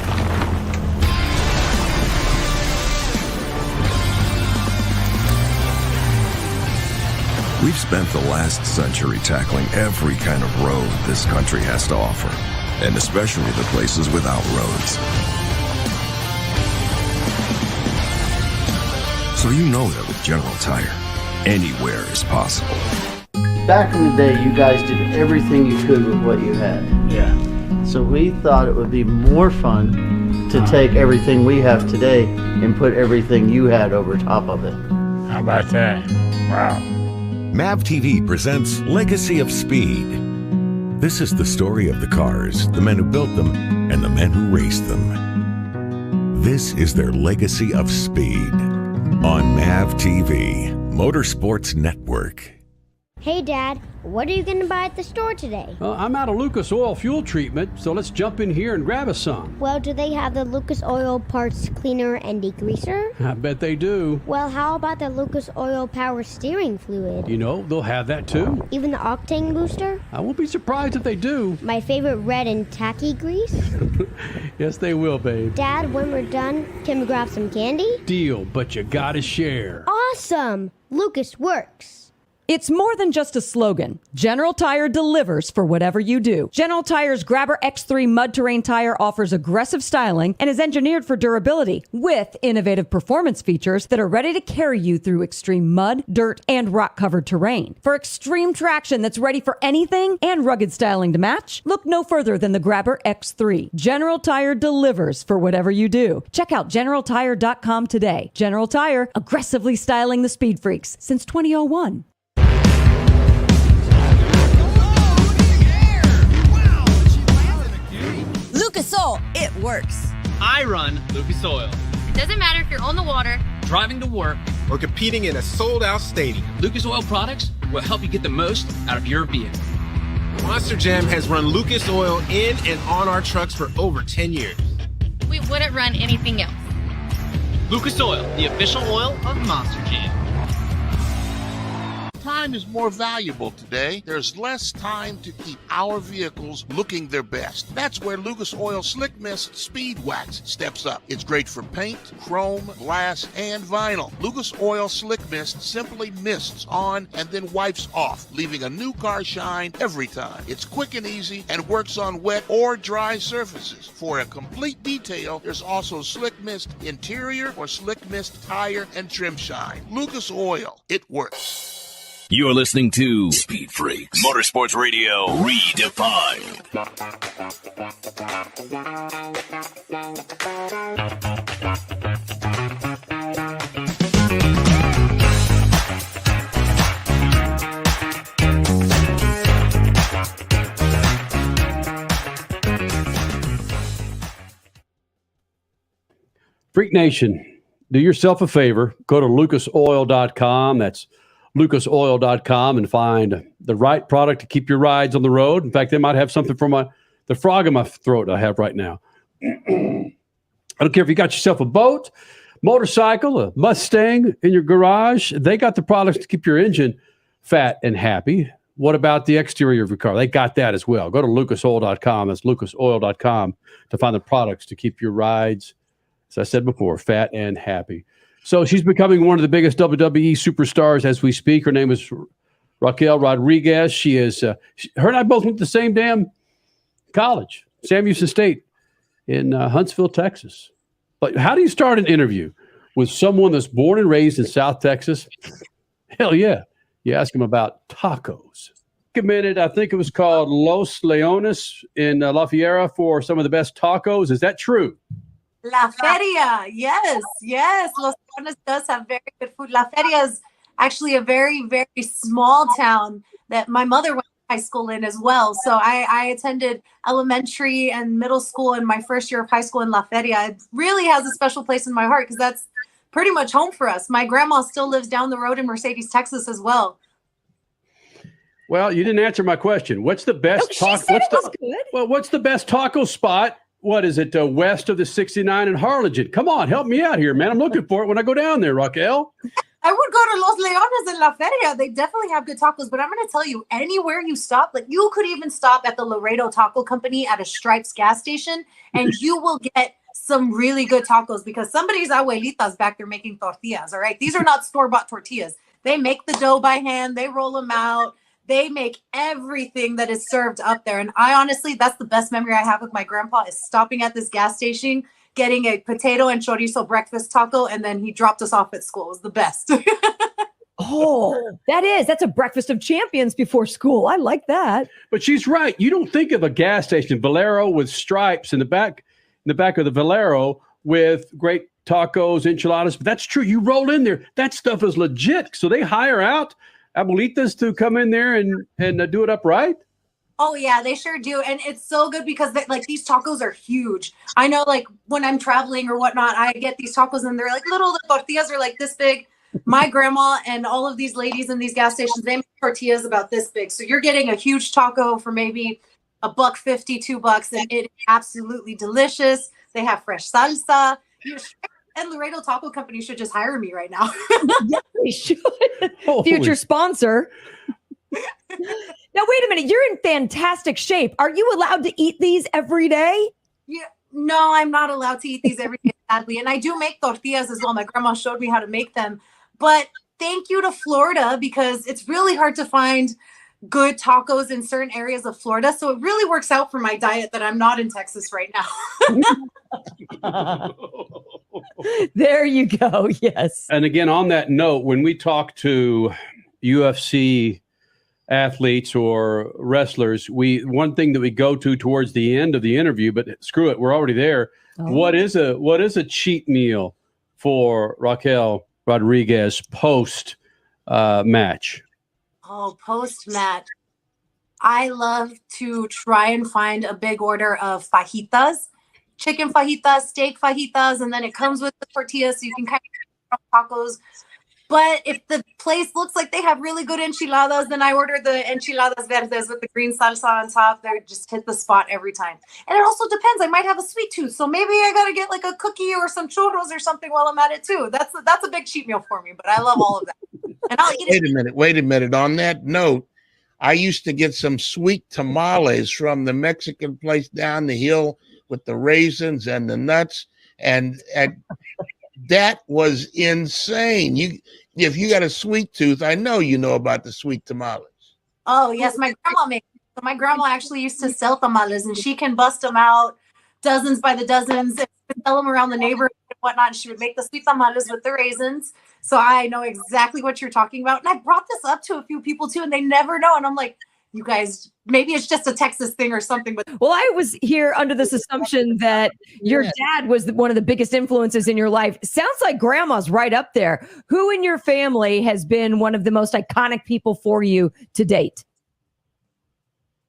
We've spent the last century tackling every kind of road this country has to offer, and especially the places without roads. So you know that with General Tire, anywhere is possible. Back in the day, you guys did everything you could with what you had. Yeah. So we thought it would be more fun to take everything we have today and put everything you had over top of it. How about that? Wow. MAV TV presents Legacy of Speed. This is the story of the cars, the men who built them, and the men who raced them. This is their Legacy of Speed on MAV TV, Motorsports Network. Hey, Dad, what are you going to buy at the store today? Well, I'm out of Lucas Oil fuel treatment, so let's jump in here and grab us some. Well, do they have the Lucas Oil Parts Cleaner and Degreaser? I bet they do. Well, how about the Lucas Oil Power Steering Fluid? You know, they'll have that too. Even the Octane Booster? I won't be surprised if they do. My favorite red and tacky grease? Yes, they will, babe. Dad, when we're done, can we grab some candy? Deal, but you gotta share. Awesome! Lucas works. It's more than just a slogan. General Tire delivers for whatever you do. General Tire's Grabber X3 mud terrain tire offers aggressive styling and is engineered for durability with innovative performance features that are ready to carry you through extreme mud, dirt, and rock-covered terrain. For extreme traction that's ready for anything and rugged styling to match, look no further than the Grabber X3. General Tire delivers for whatever you do. Check out GeneralTire.com today. General Tire, aggressively styling the Speed Freaks since 2001. Lucas Oil, it works. I run Lucas Oil. It doesn't matter if you're on the water, Driving to work, or competing in a sold-out stadium. Lucas Oil products will help you get the most out of your vehicle. Monster Jam has run Lucas Oil in and on our trucks for over 10 years. We wouldn't run anything else. Lucas Oil, the official oil of Monster Jam. Time is more valuable today. There's less time to keep our vehicles looking their best. That's where Lucas Oil Slick Mist Speed Wax steps up. It's great for paint, chrome, glass, and vinyl. Lucas Oil Slick Mist simply mists on and then wipes off, leaving a new car shine every time. It's quick and easy and works on wet or dry surfaces. For a complete detail, there's also Slick Mist Interior or Slick Mist Tire and Trim Shine. Lucas Oil, it works. You're listening to Speed Freaks, Motorsports Radio Redefined. Freak Nation, do yourself a favor. Go to lucasoil.com. That's lucasoil.com and find the right product to keep your rides on the road. In fact, they might have something for the frog in my throat I have right now. I don't care if you got yourself a boat, motorcycle, a Mustang in your garage. They got the products to keep your engine fat and happy. What about the exterior of your car? They got that as well. Go to lucasoil.com. That's lucasoil.com to find the products to keep your rides, as I said before, fat and happy. So she's becoming one of the biggest WWE superstars as we speak. Her name is Raquel Rodriquez. She is, her and I both went to the same damn college, Sam Houston State in Huntsville, Texas. But how do you start an interview with someone that's born and raised in South Texas? Hell yeah. You ask them about tacos. Recommended, I think it was called Los Leones in La Fiera for some of the best tacos. Is that true? La Feria, yes. Los Leones does have very good food. La Feria is actually a very, very small town that my mother went to high school in as well. So I attended elementary and middle school and my first year of high school in La Feria. It really has a special place in my heart because that's pretty much home for us. My grandma still lives down the road in Mercedes, Texas as well. Well, you didn't answer my question. What's the best taco? What's the best taco spot? What is it, west of the 69 in Harlingen? Come on, help me out here, man. I'm looking for it when I go down there, Raquel. I would go to Los Leones in La Feria. They definitely have good tacos, but I'm going to tell you, anywhere you stop, like you could even stop at the Laredo Taco Company at a Stripes gas station, and you will get some really good tacos because somebody's abuelita's back there making tortillas, all right? These are not store-bought tortillas. They make the dough by hand. They roll them out. They make everything that is served up there. And I honestly, that's the best memory I have with my grandpa is stopping at this gas station, getting a potato and chorizo breakfast taco, and then he dropped us off at school. It was the best. Oh, that's a breakfast of champions before school. I like that. But she's right. You don't think of a gas station, Valero with stripes in the back of the Valero with great tacos, enchiladas. But that's true. You roll in there. That stuff is legit. So they hire out abuelitas to come in there and do it up right? Oh, yeah, they sure do. And it's so good because these tacos are huge. I know when I'm traveling or whatnot, I get these tacos and they're little. The tortillas are this big. My grandma and all of these ladies in these gas stations, they make tortillas about this big. So you're getting a huge taco for maybe $1.50, $2, and it is absolutely delicious. They have fresh salsa. And Laredo Taco Company should just hire me right now. Yeah, they should. Future sponsor. Now, wait a minute. You're in fantastic shape. Are you allowed to eat these every day? Yeah. No, I'm not allowed to eat these every day, sadly. And I do make tortillas as well. My grandma showed me how to make them. But thank you to Florida because it's really hard to find good tacos in certain areas of Florida. So it really works out for my diet that I'm not in Texas right now. There you go. Yes. And again, on that note, when we talk to UFC athletes or wrestlers, one thing that we go to towards the end of the interview, but screw it, we're already there. Oh. What is a cheat meal for Raquel Rodriquez post match? Oh, post match. I love to try and find a big order of fajitas, chicken fajitas, steak fajitas, and then it comes with the tortillas, so you can kind of tacos. But if the place looks like they have really good enchiladas, then I order the enchiladas verdes with the green salsa on top. They just hit the spot every time. And it also depends. I might have a sweet tooth, so maybe I gotta get like a cookie or some churros or something while I'm at it too. That's a big cheat meal for me, but I love all of that. And I'll eat it. Wait a minute. On that note, I used to get some sweet tamales from the Mexican place down the hill with the raisins and the nuts, and that was insane. If you got a sweet tooth, I know you know about the sweet tamales. Oh yes, my grandma makes. So my grandma actually used to sell tamales, and she can bust them out dozens by the dozens and sell them around the neighborhood and whatnot. And she would make the sweet tamales with the raisins. So I know exactly what you're talking about. And I brought this up to a few people too, and they never know. And I'm like, you guys, maybe it's just a Texas thing or something. But well, I was here under this assumption that your dad was one of the biggest influences in your life. Sounds like grandma's right up there. Who in your family has been one of the most iconic people for you to date?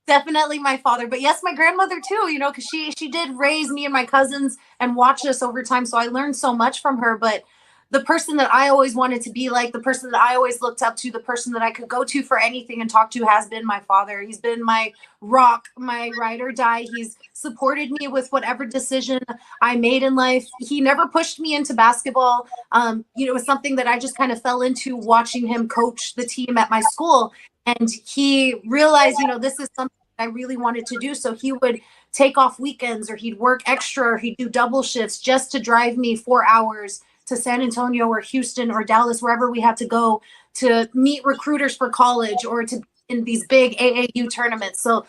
Definitely my father, but yes, my grandmother too, you know, because she did raise me and my cousins and watch us over time. So I learned so much from her. But the person that I always wanted to be like, the person that I always looked up to, the person that I could go to for anything and talk to has been my father. He's been my rock, my ride or die. He's supported me with whatever decision I made in life. He never pushed me into basketball. It was something that I just kind of fell into watching him coach the team at my school. And he realized, this is something I really wanted to do. So he would take off weekends, or he'd work extra, or he'd do double shifts just to drive me 4 hours to San Antonio or Houston or Dallas, wherever we had to go to meet recruiters for college or to in these big AAU tournaments. So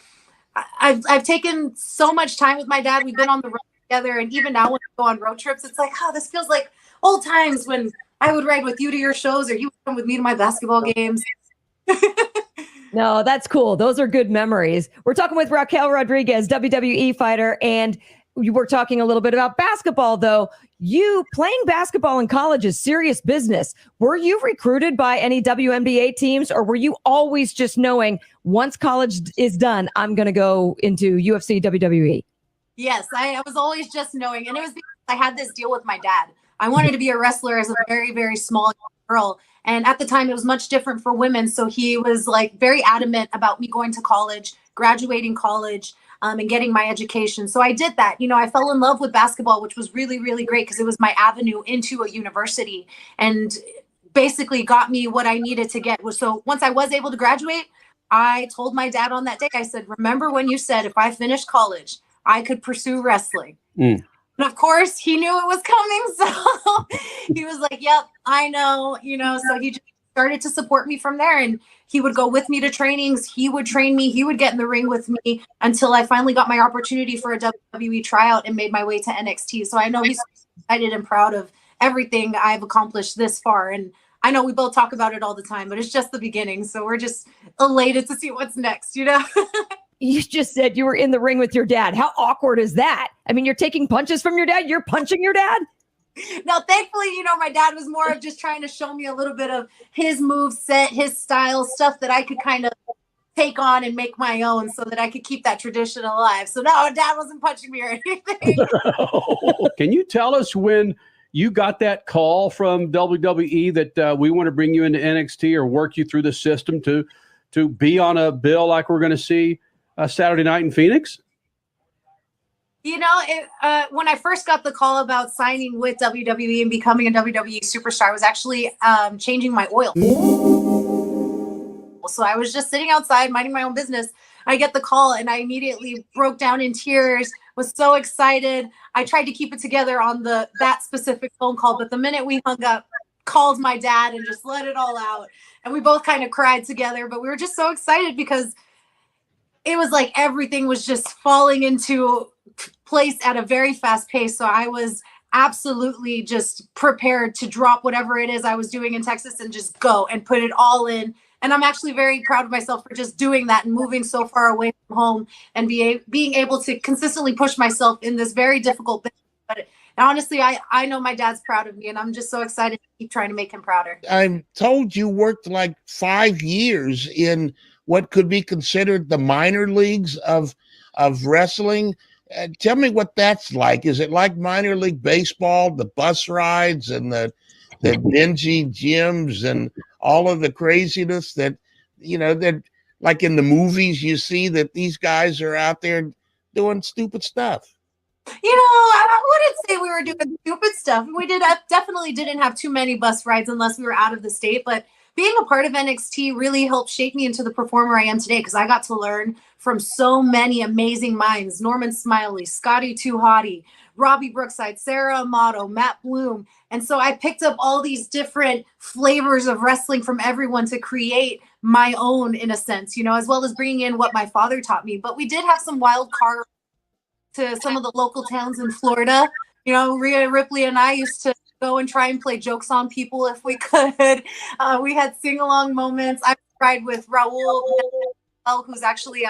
I've taken so much time with my dad. We've been on the road together. And even now when we go on road trips, it's like, this feels like old times when I would ride with you to your shows, or you would come with me to my basketball games. No, that's cool. Those are good memories. We're talking with Raquel Rodriquez, WWE fighter, and we were talking a little bit about basketball, though. You playing basketball in college is serious business. Were you recruited by any WNBA teams, or were you always just knowing once college is done, I'm going to go into UFC, WWE? Yes, I was always just knowing. And it was because I had this deal with my dad. I wanted to be a wrestler as a very, very small girl. And at the time, it was much different for women. So he was like very adamant about me going to college, graduating college, and getting my education. So I did that. I fell in love with basketball, which was really, really great because it was my avenue into a university and basically got me what I needed to get. So once I was able to graduate, I told my dad on that day, I said, remember when you said if I finished college, I could pursue wrestling? And of course, he knew it was coming. So he was like, yep, I know, so he just started to support me from there. And he would go with me to trainings. He would train me. He would get in the ring with me until I finally got my opportunity for a WWE tryout and made my way to NXT. So I know he's excited and proud of everything I've accomplished this far. And I know we both talk about it all the time, but it's just the beginning. So we're just elated to see what's next, You just said you were in the ring with your dad. How awkward is that? I mean, you're taking punches from your dad. You're punching your dad. Now, thankfully, my dad was more of just trying to show me a little bit of his move set, his style, stuff that I could kind of take on and make my own so that I could keep that tradition alive. So no, dad wasn't punching me or anything. Can you tell us when you got that call from WWE that we want to bring you into NXT or work you through the system to be on a bill like we're going to see Saturday night in Phoenix? When I first got the call about signing with WWE and becoming a WWE superstar, I was actually changing my oil. So I was just sitting outside, minding my own business. I get the call and I immediately broke down in tears, was so excited. I tried to keep it together on that specific phone call, but the minute we hung up, called my dad and just let it all out. And we both kind of cried together, but we were just so excited because it was like everything was just falling into place at a very fast pace. So I was absolutely just prepared to drop whatever it is I was doing in Texas and just go and put it all in. And I'm actually very proud of myself for just doing that and moving so far away from home and being able to consistently push myself in this very difficult business. But honestly, I know my dad's proud of me, and I'm just so excited to keep trying to make him prouder. I'm told you worked like 5 years in what could be considered the minor leagues of wrestling. Tell me what that's like. Is it like minor league baseball, the bus rides and the the dingy gyms and all of the craziness that, that like in the movies, you see that these guys are out there doing stupid stuff. I wouldn't say we were doing stupid stuff. We definitely didn't have too many bus rides unless we were out of the state. But being a part of NXT really helped shape me into the performer I am today, because I got to learn from so many amazing minds: Norman Smiley, Scotty Too Hottie, Robbie Brookside, Sarah Amato, Matt Bloom. And so I picked up all these different flavors of wrestling from everyone to create my own, in a sense, as well as bringing in what my father taught me. But we did have some wild card to some of the local towns in Florida. Rhea Ripley and I used to go and try and play jokes on people if we could. We had sing-along moments. I tried with Raul, who's actually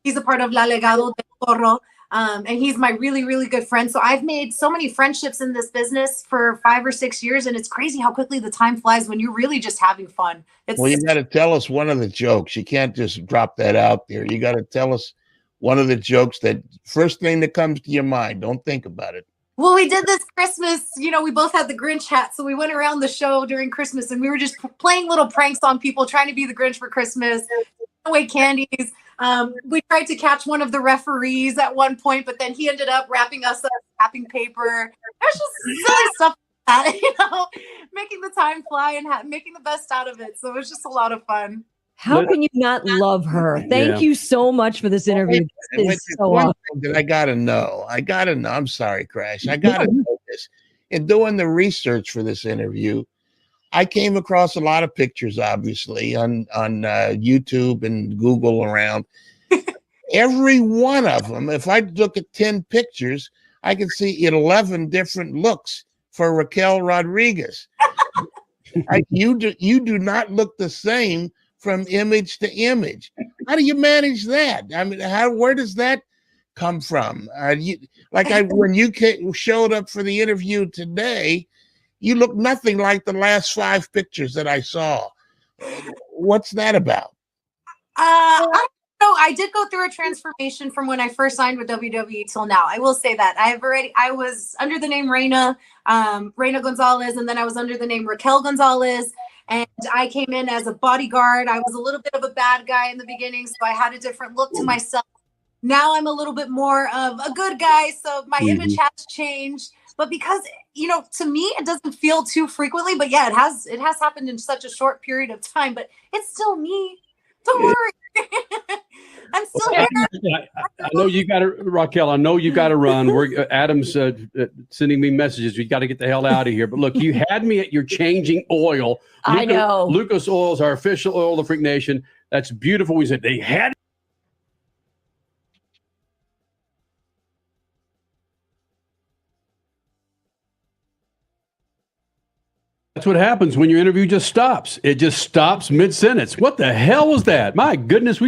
he's a part of La Legado del Toro, and he's my really, really good friend. So I've made so many friendships in this business for 5 or 6 years, and it's crazy how quickly the time flies when you're really just having fun. Well, you got to tell us one of the jokes. You can't just drop that out there. You got to tell us one of the jokes, that first thing that comes to your mind. Don't think about it. Well, we did this Christmas, we both had the Grinch hat. So we went around the show during Christmas and we were just playing little pranks on people, trying to be the Grinch for Christmas, giving away candies. We tried to catch one of the referees at one point, but then he ended up wrapping us up, wrapping paper. There's just silly stuff like that, making the time fly and making the best out of it. So it was just a lot of fun. How can you not love her? Thank you so much for this interview. This is so one awesome. thing that I gotta know. I'm sorry, Crash. I gotta know this. In doing the research for this interview, I came across a lot of pictures, obviously, on YouTube and Google around. Every one of them, if I look at 10 pictures, I can see 11 different looks for Raquel Rodriguez. You do not look the same from image to image. How do you manage that? I mean, where does that come from? When you showed up for the interview today, you look nothing like the last 5 pictures that I saw. What's that about? I did go through a transformation from when I first signed with WWE till now. I will say that I was under the name Reina Gonzalez, and then I was under the name Raquel Gonzalez. And I came in as a bodyguard. I was a little bit of a bad guy in the beginning, so I had a different look to myself. Now I'm a little bit more of a good guy, so my image has changed. But because, to me, it doesn't feel too frequently. But yeah, it has happened in such a short period of time. But it's still me. Don't worry. I'm still here. I know you got to, Raquel. I know you got to run. Adam's sending me messages. We got to get the hell out of here. But look, you had me at your changing oil. I know. Lucas Oil is our official oil of Freak Nation. That's beautiful. We said they had. That's what happens when your interview just stops. It just stops mid-sentence. What the hell was that? My goodness,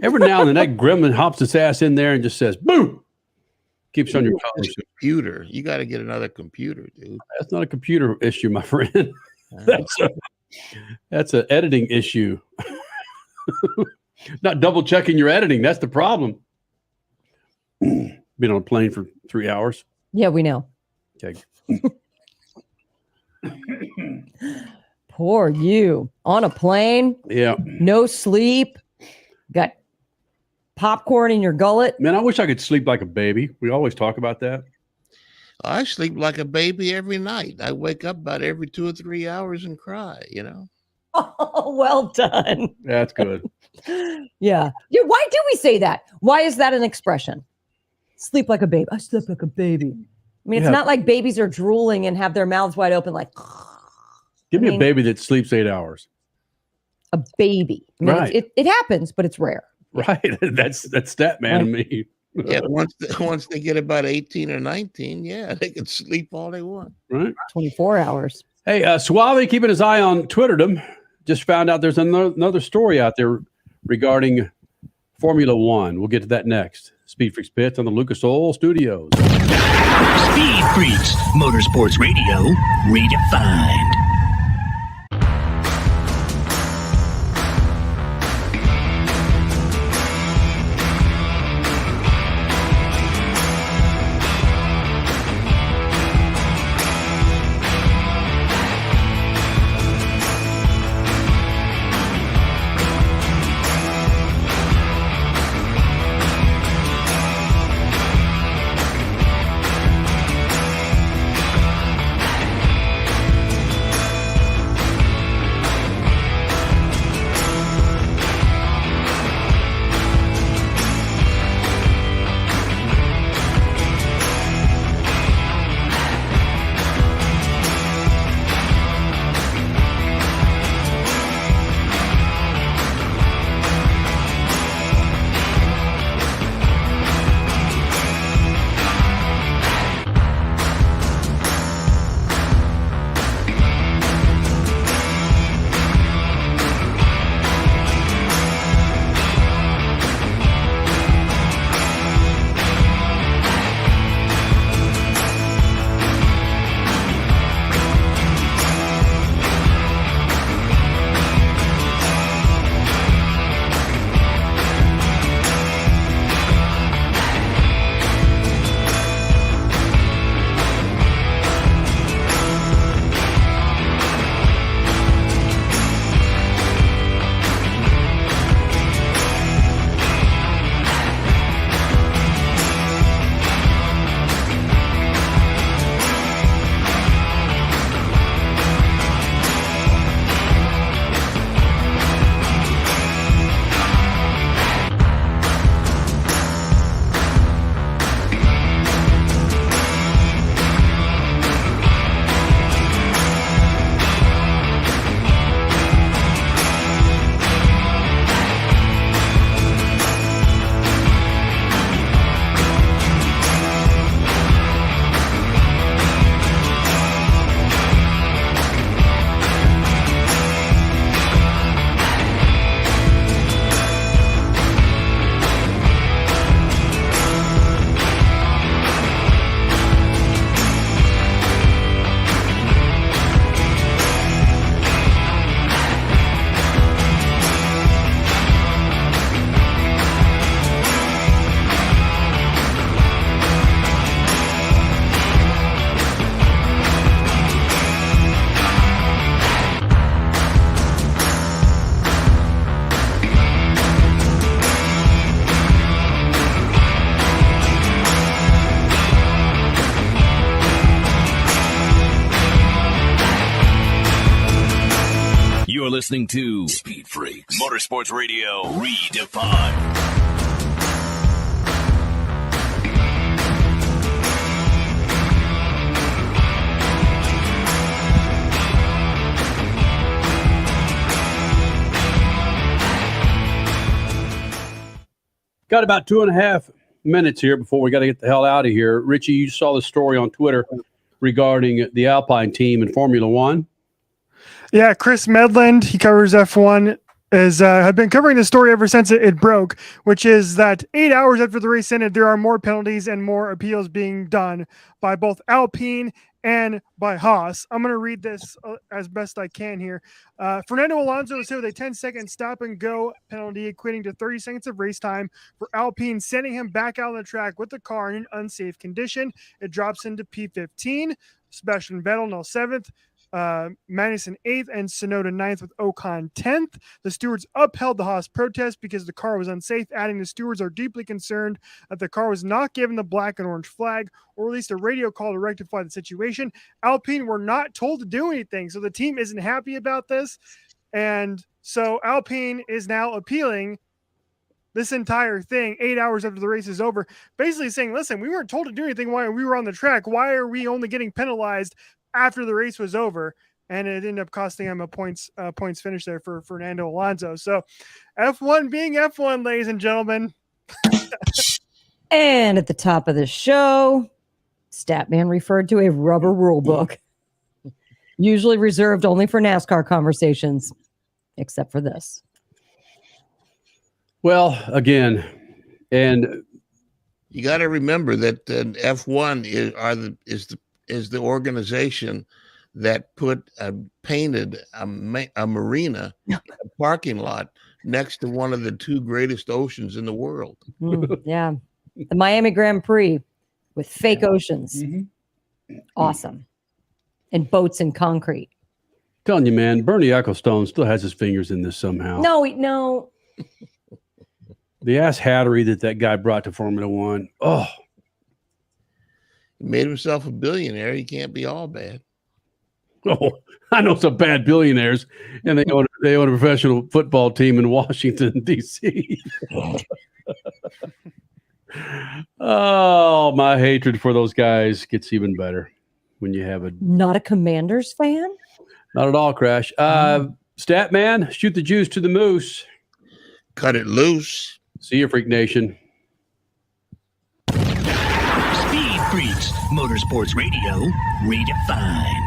every now and then that gremlin hops its ass in there and just says, boom. Keeps on your toes. Computer. You got to get another computer, dude. That's not a computer issue, my friend. That's an editing issue. Not double checking your editing. That's the problem. Been on a plane for 3 hours. Yeah, we know. Okay. Poor you. On a plane. Yeah. No sleep. Got popcorn in your gullet. Man, I wish I could sleep like a baby. We always talk about that. I sleep like a baby every night. I wake up about every 2 or 3 hours and cry, Oh, well done. That's good. Yeah. Why do we say that? Why is that an expression? Sleep like a baby. I sleep like a baby. I mean, it's not like babies are drooling and have their mouths wide open like. Give me a baby that sleeps 8 hours. A baby. I mean, right. It happens, but it's rare. Right. That's that man and me. Yeah, once they get about 18 or 19, they can sleep all they want. Right. 24 hours. Hey, Suave keeping his eye on Twitterdom. Just found out there's another story out there regarding Formula One. We'll get to that next. SpeedFreaks Pits on the Lucas Oil Studios. Speed Freaks, Motorsports Radio, redefined. listening to Speed Freaks Motorsports Radio Redefined. Got about 2.5 minutes here before we got to get the hell out of here. Richie, you saw the story on Twitter regarding the Alpine team in Formula One. Yeah, Chris Medland, he covers F1, have been covering the story ever since it broke, which is that 8 hours after the race ended, there are more penalties and more appeals being done by both Alpine and by Haas. I'm going to read this as best I can here. Fernando Alonso was hit with a 10-second stop-and-go penalty, equating to 30 seconds of race time for Alpine, sending him back out on the track with the car in an unsafe condition. It drops into P15. Sebastian Vettel now 7th. Magnussen 8th and Tsunoda 9th with Ocon 10th. The stewards upheld the Haas protest because the car was unsafe, adding the stewards are deeply concerned that the car was not given the black and orange flag or released a radio call to rectify the situation. Alpine were not told to do anything, so the team isn't happy about this. And so Alpine is now appealing this entire thing 8 hours after the race is over, basically saying, listen, we weren't told to do anything while we were on the track. Why are we only getting penalized after the race was over? And it ended up costing him a points finish there for Fernando Alonso. So F1 being F1, ladies and gentlemen. And at the top of the show, Statman referred to a rubber rule book, usually reserved only for NASCAR conversations, except for this. Well, again, and you got to remember that F1 is the organization that painted a marina, a parking lot next to one of the two greatest oceans in the world. Yeah, the Miami Grand Prix with fake oceans. Mm-hmm. Awesome. And boats in concrete. Telling you, man, Bernie Ecclestone still has his fingers in this somehow. No. The ass hattery that guy brought to Formula One. Oh. He made himself a billionaire. He can't be all bad. Oh, I know some bad billionaires, and they own a professional football team in Washington, D.C. Oh, my hatred for those guys gets even better when you have not a Commanders fan? Not at all, Crash. Statman, shoot the juice to the moose. Cut it loose. See you, Freak Nation. Speed Freaks, Motorsports Radio, redefined.